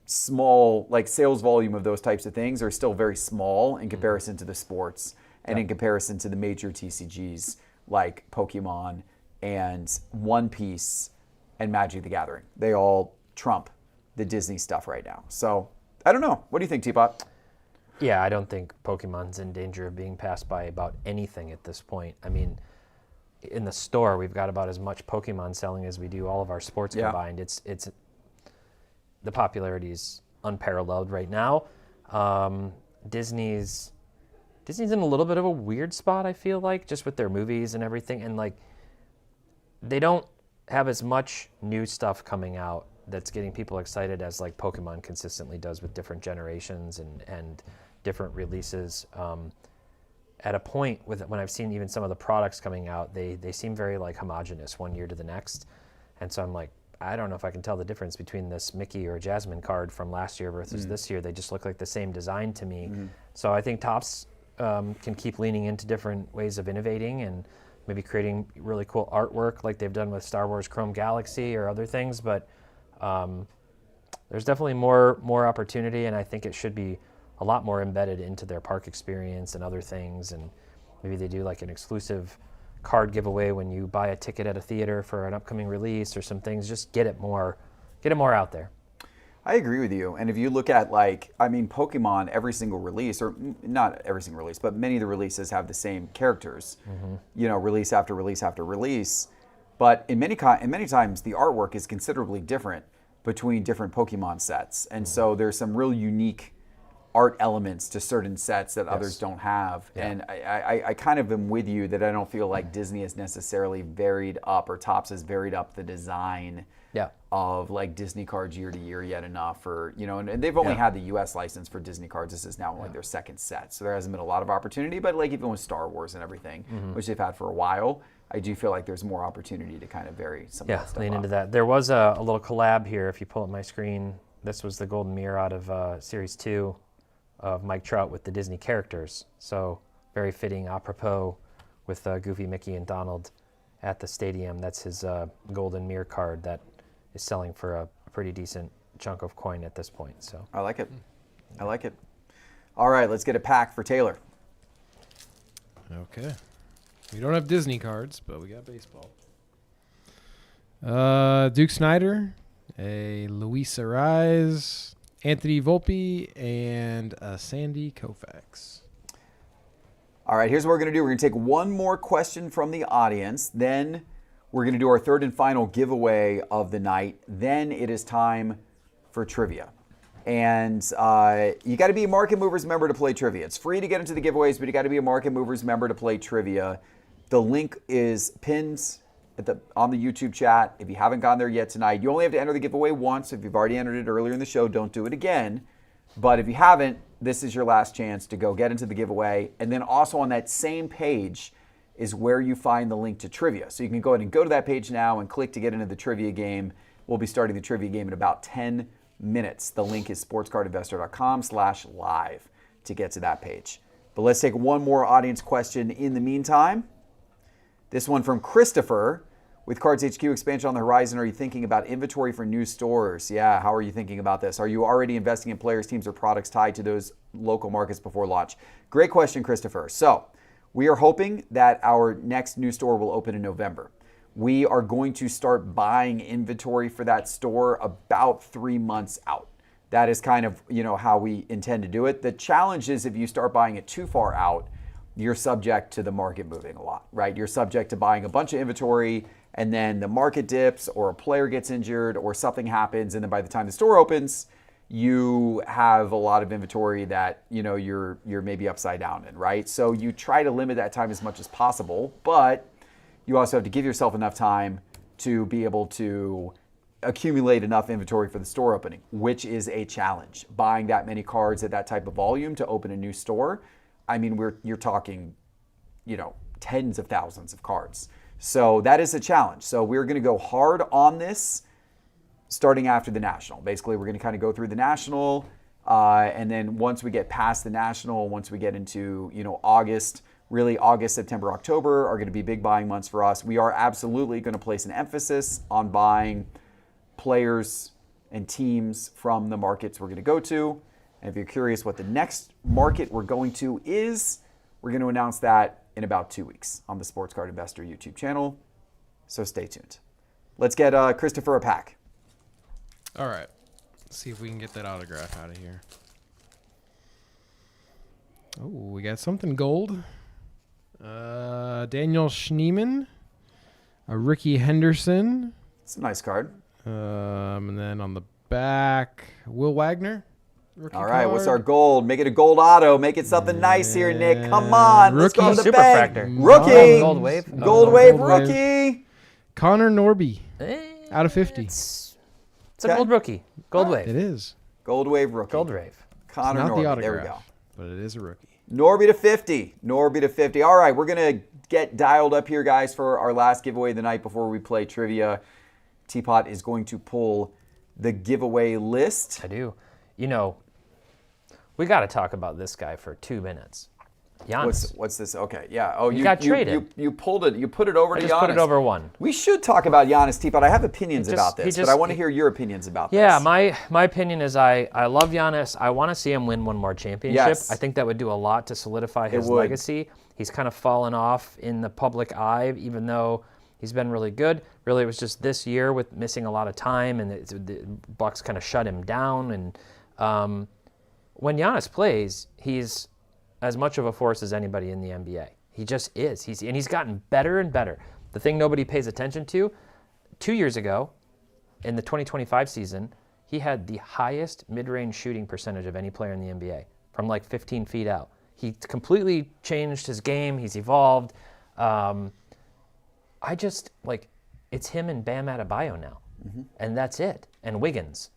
small, like sales volume of those types of things are still very small in comparison to the sports and in comparison to the major TCGs like Pokemon and One Piece and Magic the Gathering. They all trump the Disney stuff right now. So I don't know. What do you think, TPott? Yeah, I don't think Pokemon's in danger of being passed by about anything at this point. I mean, in the store, we've got about as much Pokemon selling as we do all of our sports combined. It's the popularity is unparalleled right now. Disney's in a little bit of a weird spot, I feel like, just with their movies and everything. And like, they don't have as much new stuff coming out that's getting people excited as like Pokemon consistently does with different generations and different releases. At a point when I've seen even some of the products coming out, they seem very like homogenous one year to the next. And so I'm like, I don't know if I can tell the difference between this Mickey or Jasmine card from last year versus this year. They just look like the same design to me. So I think Topps can keep leaning into different ways of innovating and maybe creating really cool artwork like they've done with Star Wars Chrome Galaxy or other things. But there's definitely more opportunity, and I think it should be a lot more embedded into their park experience and other things. And maybe they do like an exclusive card giveaway when you buy a ticket at a theater for an upcoming release or some things. Just get it more out there. I agree with you. And if you look at Pokemon, every single release, or not every single release, but many of the releases have the same characters, release after release after release. But in many times, the artwork is considerably different between different Pokemon sets. And so there's some real unique art elements to certain sets that others don't have. Yeah. And I kind of am with you that I don't feel like Disney has necessarily varied up, or Topps has varied up the design of like Disney cards year to year yet enough. Or, and they've only had the US license for Disney cards. This is now only their second set. So there hasn't been a lot of opportunity, but like even with Star Wars and everything, which they've had for a while, I do feel like there's more opportunity to kind of vary some of that stuff. Lean into that. There was a little collab here. If you pull up my screen, this was the Golden Mirror out of Series 2 of Mike Trout with the Disney characters. So very fitting, apropos, with Goofy, Mickey, and Donald at the stadium. That's his Golden Mirror card that is selling for a pretty decent chunk of coin at this point. So I like it. I like it. All right, let's get a pack for Taylor. Okay. We don't have Disney cards, but we got baseball. Duke Snyder, a Luis Ariz, Anthony Volpe, and Sandy Koufax. All right, here's what we're going to do. We're going to take one more question from the audience. Then we're going to do our third and final giveaway of the night. Then it is time for trivia. And you got to be a Market Movers member to play trivia. It's free to get into the giveaways, but you got to be a Market Movers member to play trivia. The link is pinned on the YouTube chat. If you haven't gone there yet tonight, you only have to enter the giveaway once. If you've already entered it earlier in the show, don't do it again. But if you haven't, this is your last chance to go get into the giveaway. And then also on that same page is where you find the link to trivia. So you can go ahead and go to that page now and click to get into the trivia game. We'll be starting the trivia game in about 10 minutes. The link is sportscardinvestor.com/live to get to that page. But let's take one more audience question in the meantime. This one from Christopher. With Cards HQ expansion on the horizon, are you thinking about inventory for new stores? Yeah, how are you thinking about this? Are you already investing in players, teams, or products tied to those local markets before launch? Great question, Christopher. So we are hoping that our next new store will open in November. We are going to start buying inventory for that store about 3 months out. That is kind of, how we intend to do it. The challenge is if you start buying it too far out, you're subject to the market moving a lot, right? You're subject to buying a bunch of inventory and then the market dips or a player gets injured or something happens. And then by the time the store opens, you have a lot of inventory that, you're maybe upside down in, right? So you try to limit that time as much as possible, but you also have to give yourself enough time to be able to accumulate enough inventory for the store opening, which is a challenge. Buying that many cards at that type of volume to open a new store, you're talking, tens of thousands of cards. So that is a challenge. So we're going to go hard on this starting after the National. Basically, we're going to kind of go through the National, and then once we get past the National, once we get into, August, really August, September, October are going to be big buying months for us. We are absolutely going to place an emphasis on buying players and teams from the markets we're going to go to. And if you're curious what the next market we're going to is, we're going to announce that in about 2 weeks on the Sports Card Investor YouTube channel. So stay tuned. Let's get Christopher a pack. All right. Let's see if we can get that autograph out of here. Oh, we got something gold. Daniel Schneemann. A Ricky Henderson. It's a nice card. And then on the back, Will Wagner. All right, what's our gold? Make it a gold auto. Make it something nice here, Nick. Come on. Let's go to the Super bank. Fractor. Rookie. Gold wave. Gold wave rookie. Connor Norby. Out of 50. It's a gold rookie. Gold wave. It is. Gold wave rookie. Gold wave. Connor Not the Norby. autograph, There we go. but it is a rookie. Norby to 50. Norby to 50. All right, we're going to get dialed up here, guys, for our last giveaway of the night before we play trivia. Teapot is going to pull the giveaway list. I do. We got to talk about this guy for 2 minutes. Giannis. What's this? Okay, yeah. Oh, you got traded. You pulled it. You put it over to Giannis. Just put it over one. We should talk about Giannis, Teapot. I have opinions about this, but I want to hear your opinions about this. Yeah, my opinion is I love Giannis. I want to see him win one more championship. Yes. I think that would do a lot to solidify his legacy. He's kind of fallen off in the public eye, even though He's been really good. Really, it was just this year with missing a lot of time, and the Bucks kind of shut him down. And when Giannis plays, he's as much of a force as anybody in the NBA. He just is. He's gotten better and better. The thing nobody pays attention to, 2 years ago, in the 2025 season, he had the highest mid-range shooting percentage of any player in the NBA, from like 15 feet out. He completely changed his game. He's evolved. I just, it's him and Bam Adebayo now. And that's it. And Wiggins.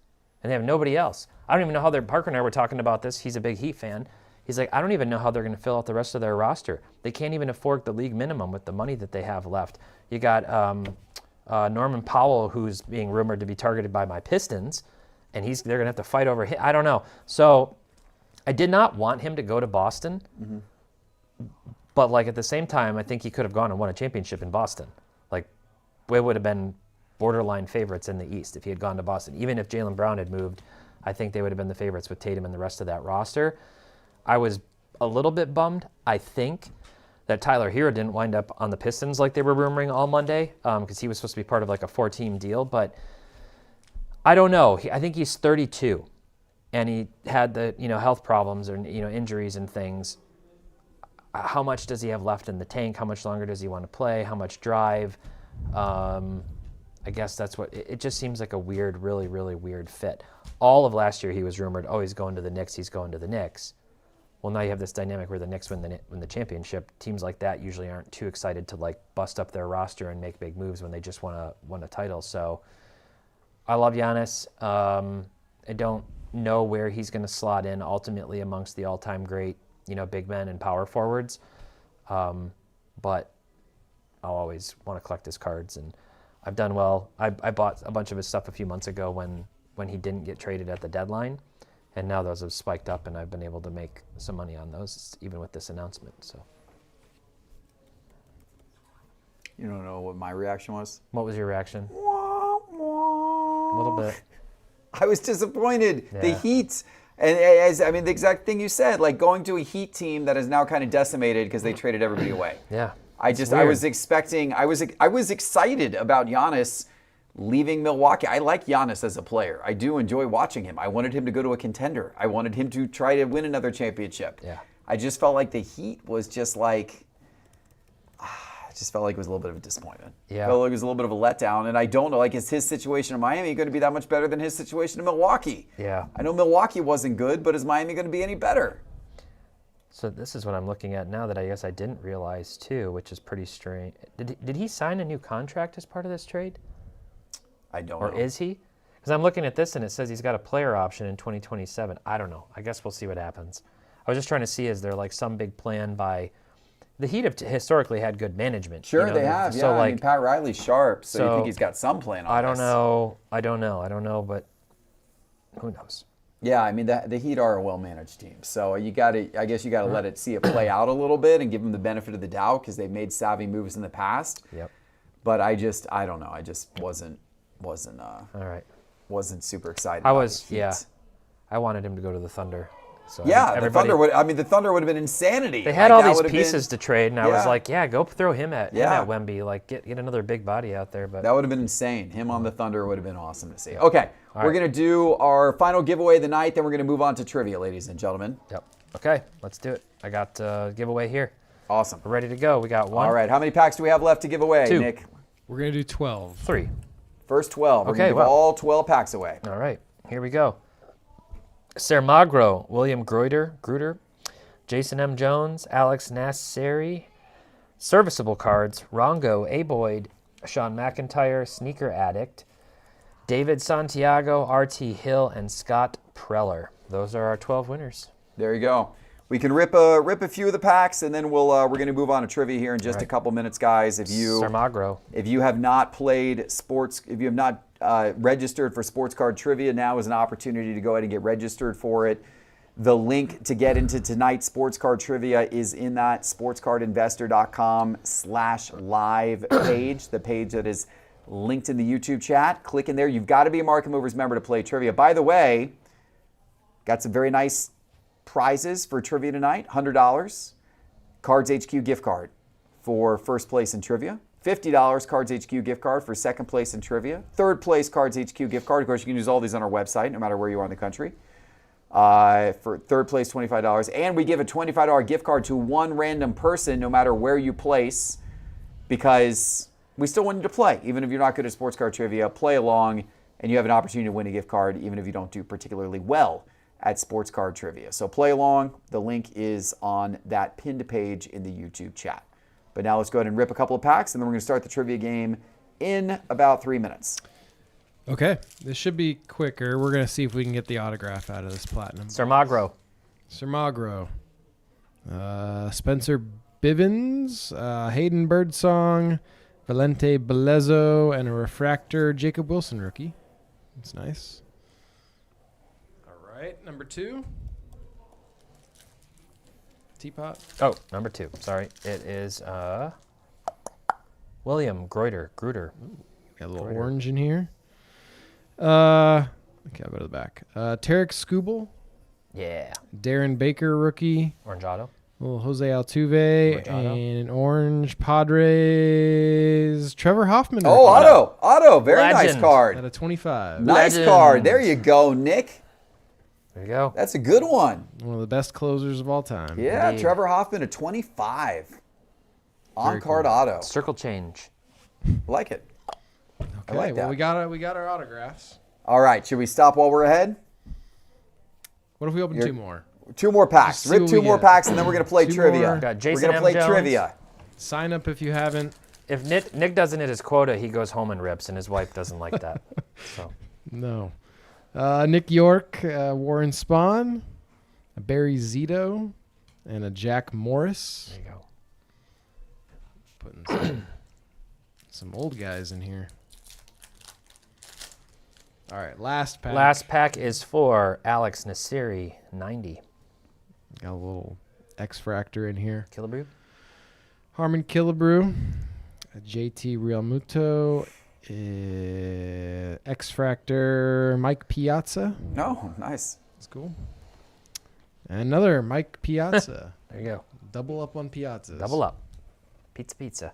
And they have nobody else. I don't even know how Parker and I were talking about this. He's a big Heat fan. He's like, I don't even know how they're going to fill out the rest of their roster. They can't even afford the league minimum with the money that they have left. You got Norman Powell, who's being rumored to be targeted by my Pistons, and they're going to have to fight over him. I don't know. So I did not want him to go to Boston, but at the same time, I think he could have gone and won a championship in Boston. We would have been borderline favorites in the East if he had gone to Boston. Even if Jaylen Brown had moved, I think they would have been the favorites with Tatum and the rest of that roster. I was a little bit bummed, I think, that Tyler Hero didn't wind up on the Pistons like they were rumoring all Monday, because he was supposed to be part of a 4-team deal. But I don't know. I think he's 32, and he had the health problems or injuries and things. How much does he have left in the tank? How much longer does he want to play? How much drive? I guess that's what it just seems like a weird, really, really weird fit. All of last year he was rumored, he's going to the Knicks. He's going to the Knicks. Well, now you have this dynamic where the Knicks win the championship. Teams like that usually aren't too excited to bust up their roster and make big moves when they just won a title. So I love Giannis. I don't know where he's going to slot in ultimately amongst the all-time great, big men and power forwards. But I'll always want to collect his cards, and I've done well. I bought a bunch of his stuff a few months ago when he didn't get traded at the deadline. And now those have spiked up, and I've been able to make some money on those, even with this announcement. So, You don't know what my reaction was? what was your reaction? Wah, wah. A little bit. I was disappointed. The Yeah. Heat, and the exact thing you said, going to a Heat team that is now kind of decimated because they traded everybody away. Yeah. I was expecting, I was excited about Giannis leaving Milwaukee. I like Giannis as a player. I do enjoy watching him. I wanted him to go to a contender. I wanted him to try to win another championship. Yeah. I just felt like the Heat was just I just felt like it was a little bit of a disappointment. Yeah. Felt like it was a little bit of a letdown. And I don't know, is his situation in Miami going to be that much better than his situation in Milwaukee? Yeah. I know Milwaukee wasn't good, but is Miami going to be any better? So this is what I'm looking at now that I guess I didn't realize too, which is pretty strange. Did he sign a new contract as part of this trade? I don't Or know. is he? Because I'm looking at this and it says he's got a player option in 2027. I don't know. I guess we'll see what happens. I was just trying to see, is there some big plan by... The Heat have historically had good management. Sure, they have. So I mean, Pat Riley's sharp, so you think he's got some plan on I don't this. know. I don't know, but who knows? Yeah, I mean, the Heat are a well-managed team, so I guess you got to let it see it play out a little bit and give them the benefit of the doubt because they've made savvy moves in the past. Yep. But I don't know. I just wasn't All right. wasn't super excited. I about was, the Heat. yeah. I wanted him to go to the Thunder. So Yeah, the Thunder would. I mean, the Thunder would have been insanity. They had all that these would have pieces to trade, and I was Yeah. like, yeah, go throw him at Yeah. Wemby. Get another big body out there. But That would have been insane. Him on the Thunder would have been awesome to see. Okay, All we're right. going to do our final giveaway of the night, then we're going to move on to trivia, ladies and gentlemen. Yep. Okay, let's do it. I got a giveaway here. Awesome. We're ready to go. We got one. All right, how many packs do we have left to give away, 2. Nick? We're going to do 12. 3. First 12. We're Okay, going to give wow. all 12 packs away. All right, here we go. Sermagro, William Gruder, Jason M. Jones, Alex Nasseri. Serviceable cards, Rongo, A. Boyd, Sean McIntyre, Sneaker Addict, David Santiago, R.T. Hill, and Scott Preller. Those are our 12 winners. There you go. We can rip a few of the packs, and then we're going to move on to trivia here in just a couple minutes, guys. If you have not played sports, if you have not registered for Sports Card Trivia, now is an opportunity to go ahead and get registered for it. The link to get into tonight's Sports Card Trivia is in that sportscardinvestor.com/live page, the page that is linked in the YouTube chat. Click in there. You've got to be a Market Movers member to play trivia. By the way, got some very nice prizes for trivia tonight. $100 Cards HQ gift card for first place in trivia. $50 Cards HQ gift card for second place in trivia. Third place Cards HQ gift card. Of course, you can use all these on our website, no matter where you are in the country. For third place, $25. And we give a $25 gift card to one random person, no matter where you place, because we still want you to play. Even if you're not good at sports card trivia, play along, and you have an opportunity to win a gift card, even if you don't do particularly well at sports card trivia. So play along. The link is on that pinned page in the YouTube chat. But now let's go ahead and rip a couple of packs, and then we're going to start the trivia game in about 3 minutes. Okay, this should be quicker. We're going to see if we can get the autograph out of this platinum. Sermagro. Sermagro. Spencer Bivens, Hayden Birdsong, Valente Belezo, and a refractor Jacob Wilson rookie. That's nice. All right, number 2. Teapot. Oh, number 2. Sorry. It is William Gruder. Got a little Gruder. orange in here. Okay, I'll go to the back. Tarek Skubal, Yeah. Darren Baker rookie, Orangeado. little Jose Altuve, Machado. and an orange Padres Trevor Hoffman. Oh, rookie auto. Very nice Legend. card. at a 25. Nice Legend. card. There you go, Nick. There you go. That's a good one. One of the best closers of all time. Yeah, Indeed. Trevor Hoffman, a 25. On-card cool. auto. Circle change. Like it. Okay, like that. well we got our autographs. All right, should we stop while we're ahead? What if we open You're- 2 more? 2 more packs. Just see Rip what 2 we more get. packs, and then we're going to play 2 trivia. more. Got We're Jason going to M. play Jones. trivia. Sign up if you haven't. If Nick doesn't hit his quota, he goes home and rips, and his wife doesn't like that. So No. Nick York, Warren Spahn, a Barry Zito, and a Jack Morris. there you go. Putting some old guys in here. All right, last pack. Last pack is for Alex Nasiri, 90. Got a little X-Fractor in here. Killebrew. Harmon Killebrew, a JT Realmuto, X-Fractor Mike Piazza. No, nice. That's cool. And another Mike Piazza. There you go. Double up on Piazzas. Double up. Pizza.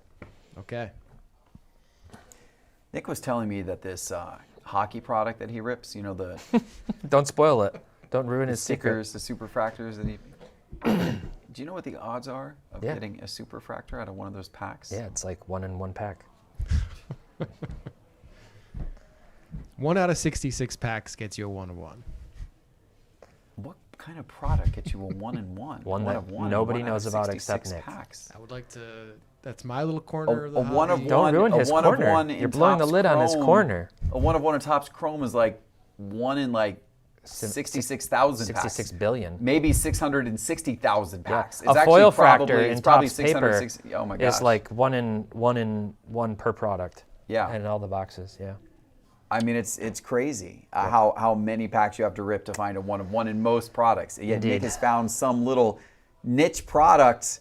Okay. Nick was telling me that this hockey product that he rips, you know, the Don't spoil it. Don't ruin his secret. stickers, the superfractors that he... Do you know what the odds are of Yeah. getting a superfractor out of one of those packs? Yeah, it's like 1 in 1 pack. 1 out of 66 packs gets you a 1 of 1. What kind of product gets you a 1 in 1? One One that of one, nobody 1 out of knows about 66 except Nick. packs. I would like to. That's my little corner of the A one of hobby. Don't ruin a his one of corner. one in You're blowing the Topps lid on his Chrome. corner. A 1 of 1 in Topps Chrome is like 1 in like 66,000 packs. 66 billion. Maybe 660,000 packs. A foil fractor in Topps paper Oh my gosh. is like 1 in 1 per product. Yeah. And in all the boxes, yeah. I mean, it's crazy how many packs you have to rip to find a 1 of 1 in most products. Yet Indeed. Nick has found some little niche product.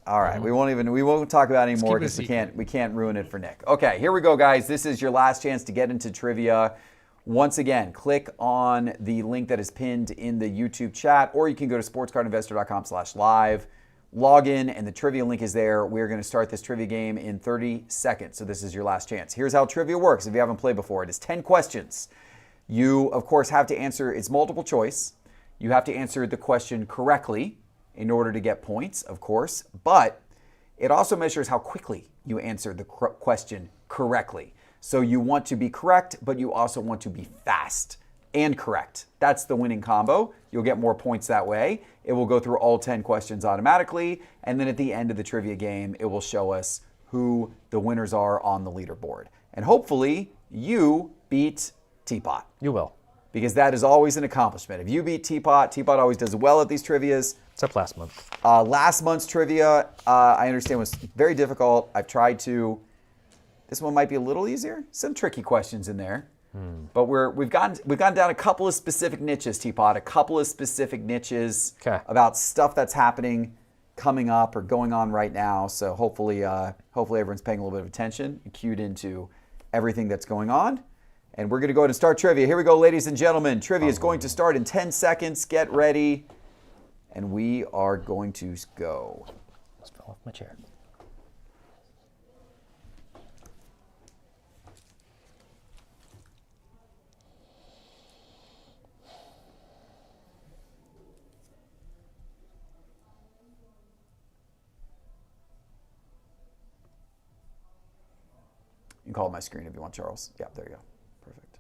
All right, we won't talk about it anymore keep it a because secret. we can't ruin it for Nick. Okay, here we go, guys. This is your last chance to get into trivia. Once again, click on the link that is pinned in the YouTube chat, or you can go to sportscardinvestor.com/live. Log in, and the trivia link is there. We're going to start this trivia game in 30 seconds, so this is your last chance. Here's how trivia works if you haven't played before. It is 10 questions. You, of course, have to answer, it's multiple choice. You have to answer the question correctly in order to get points, of course, but it also measures how quickly you answer the question correctly. So you want to be correct, but you also want to be fast and correct. That's the winning combo. You'll get more points that way. It will go through all 10 questions automatically, and then at the end of the trivia game, it will show us who the winners are on the leaderboard. And hopefully, you beat Teapot, You will. because that is always an accomplishment. If you beat Teapot, Teapot always does well at these trivias. Except last month. Last month's trivia, I understand, was very difficult. I've tried to. This one might be a little easier. Some tricky questions in there. But we've gotten down a couple of specific niches, Teapot, a couple of specific niches 'Kay. about stuff that's happening, coming up, or going on right now. So hopefully everyone's paying a little bit of attention and cued into everything that's going on. And we're going to go ahead and start trivia. Here we go, ladies and gentlemen. Trivia is going to start in 10 seconds. Get ready. And we are going to go. Almost fell off my chair. You can call it my screen if you want, Charles. Yeah, there you go. Perfect.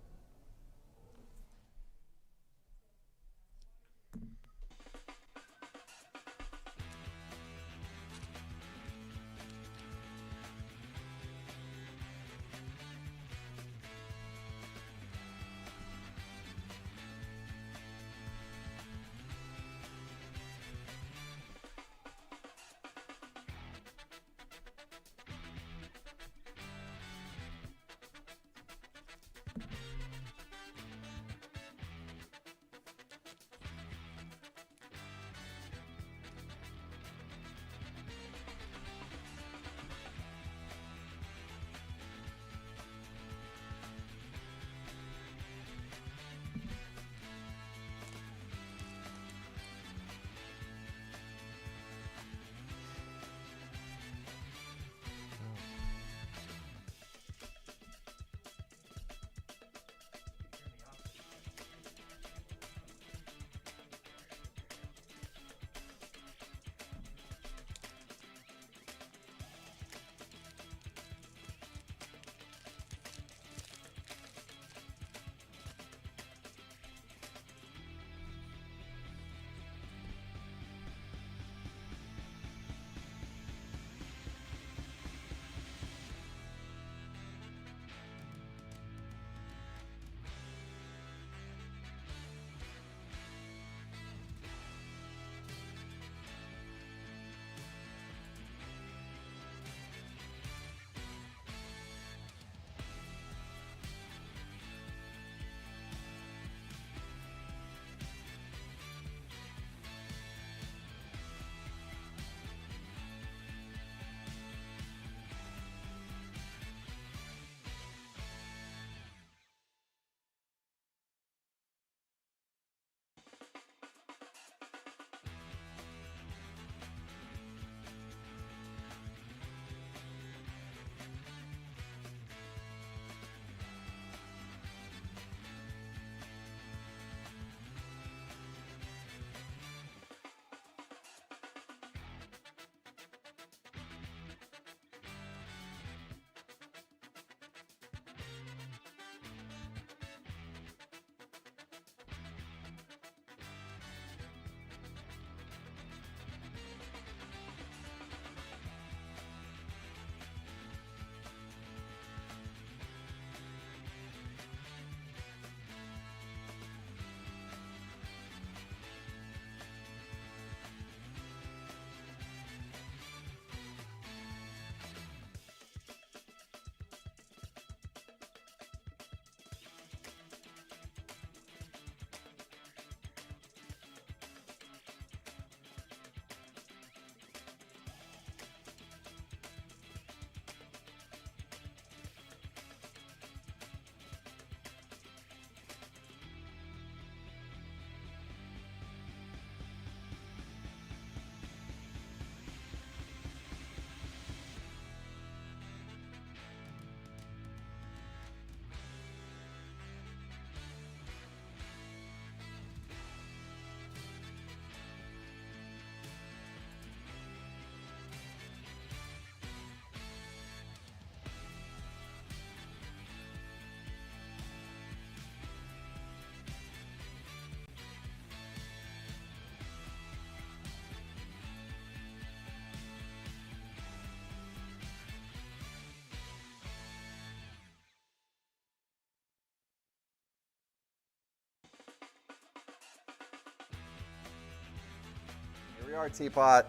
Here we are, TPott.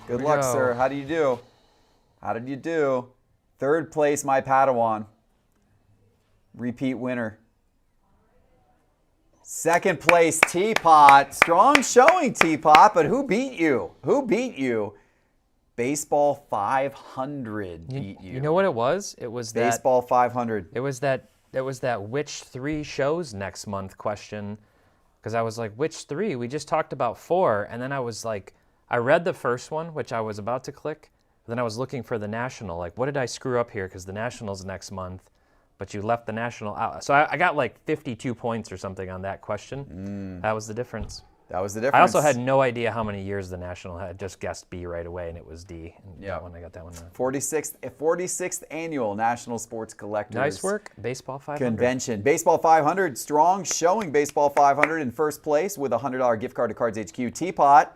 Good luck, sir. How do you do? How did you do? Third place, my Padawan. Repeat winner. Second place, TPott. Strong showing, TPott, but who beat you? Who beat you? Baseball 500 beat you. You know what it was? It was that Baseball 500. It was that which 3 shows next month question, because I was like, which 3? We just talked about 4, and then I was like, I read the first one, which I was about to click. Then I was looking for the National. Like, what did I screw up here? Because the National's next month, but you left the National out. So I got like 52 points or something on that question. That was the difference. That was the difference. I also had no idea how many years the National had. Just guessed B right away, and it was D. And Yeah. that one, I got that one. 46th annual National Sports Collectors. Nice work. Baseball 500. Convention. Baseball 500 strong, showing Baseball 500 in first place with a $100 gift card to Cards HQ. TPott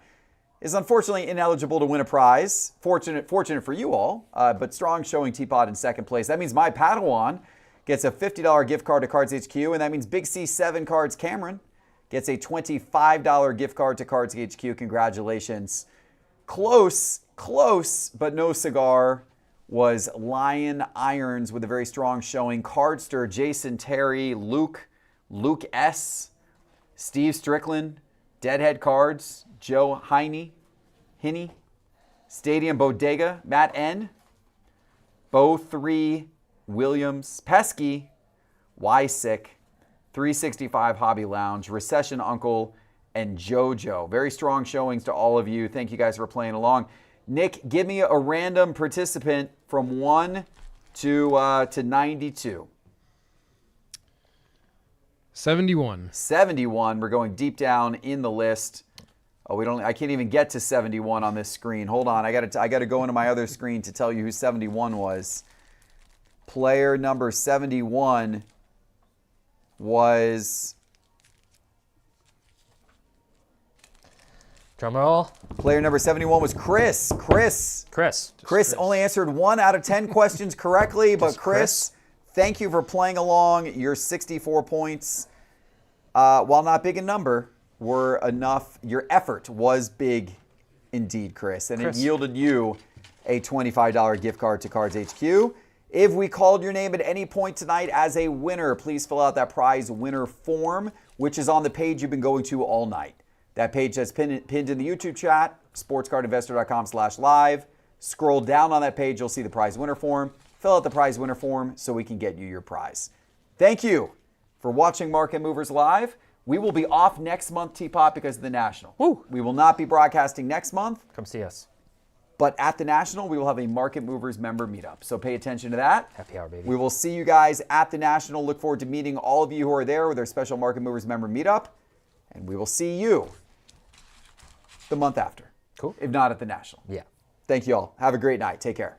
is unfortunately ineligible to win a prize. Fortunate for you all, but strong showing TPott in second place. That means my Padawan gets a $50 gift card to Cards HQ, and that means Big C7 Cards Cameron gets a $25 gift card to Cards HQ. Congratulations. Close, but no cigar was Lion Irons with a very strong showing. Cardster, Jason Terry, Luke S., Steve Strickland, Deadhead Cards, Joe Hiney, Stadium Bodega, Matt N., Bo 3, Williams, Pesky, Wysick, 365 Hobby Lounge, Recession Uncle, and JoJo. Very strong showings to all of you. Thank you guys for playing along. Nick, give me a random participant from 1 to 92. 71. 71. We're going deep down in the list. Oh, I can't even get to 71 on this screen. Hold on. I got to go into my other screen to tell you who 71 was. Player number 71 was Drum roll. player number 71 was Chris. Chris only answered 1 out of 10 questions correctly, but Chris, thank you for playing along. Your 64 points, while not big in number, were enough. Your effort was big indeed, Chris, and it yielded you a $25 gift card to Cards HQ. If we called your name at any point tonight as a winner, please fill out that prize winner form, which is on the page you've been going to all night. That page that's pinned in the YouTube chat, sportscardinvestor.com/live. Scroll down on that page, you'll see the prize winner form. Fill out the prize winner form so we can get you your prize. Thank you for watching Market Movers Live. We will be off next month, Teapot, because of the National. Woo. We will not be broadcasting next month. Come see us. But at the National, we will have a Market Movers member meetup. So pay attention to that. Happy hour, baby. We will see you guys at the National. Look forward to meeting all of you who are there with our special Market Movers member meetup. And we will see you the month after. Cool. If not at the National. Yeah. Thank you all. Have a great night. Take care.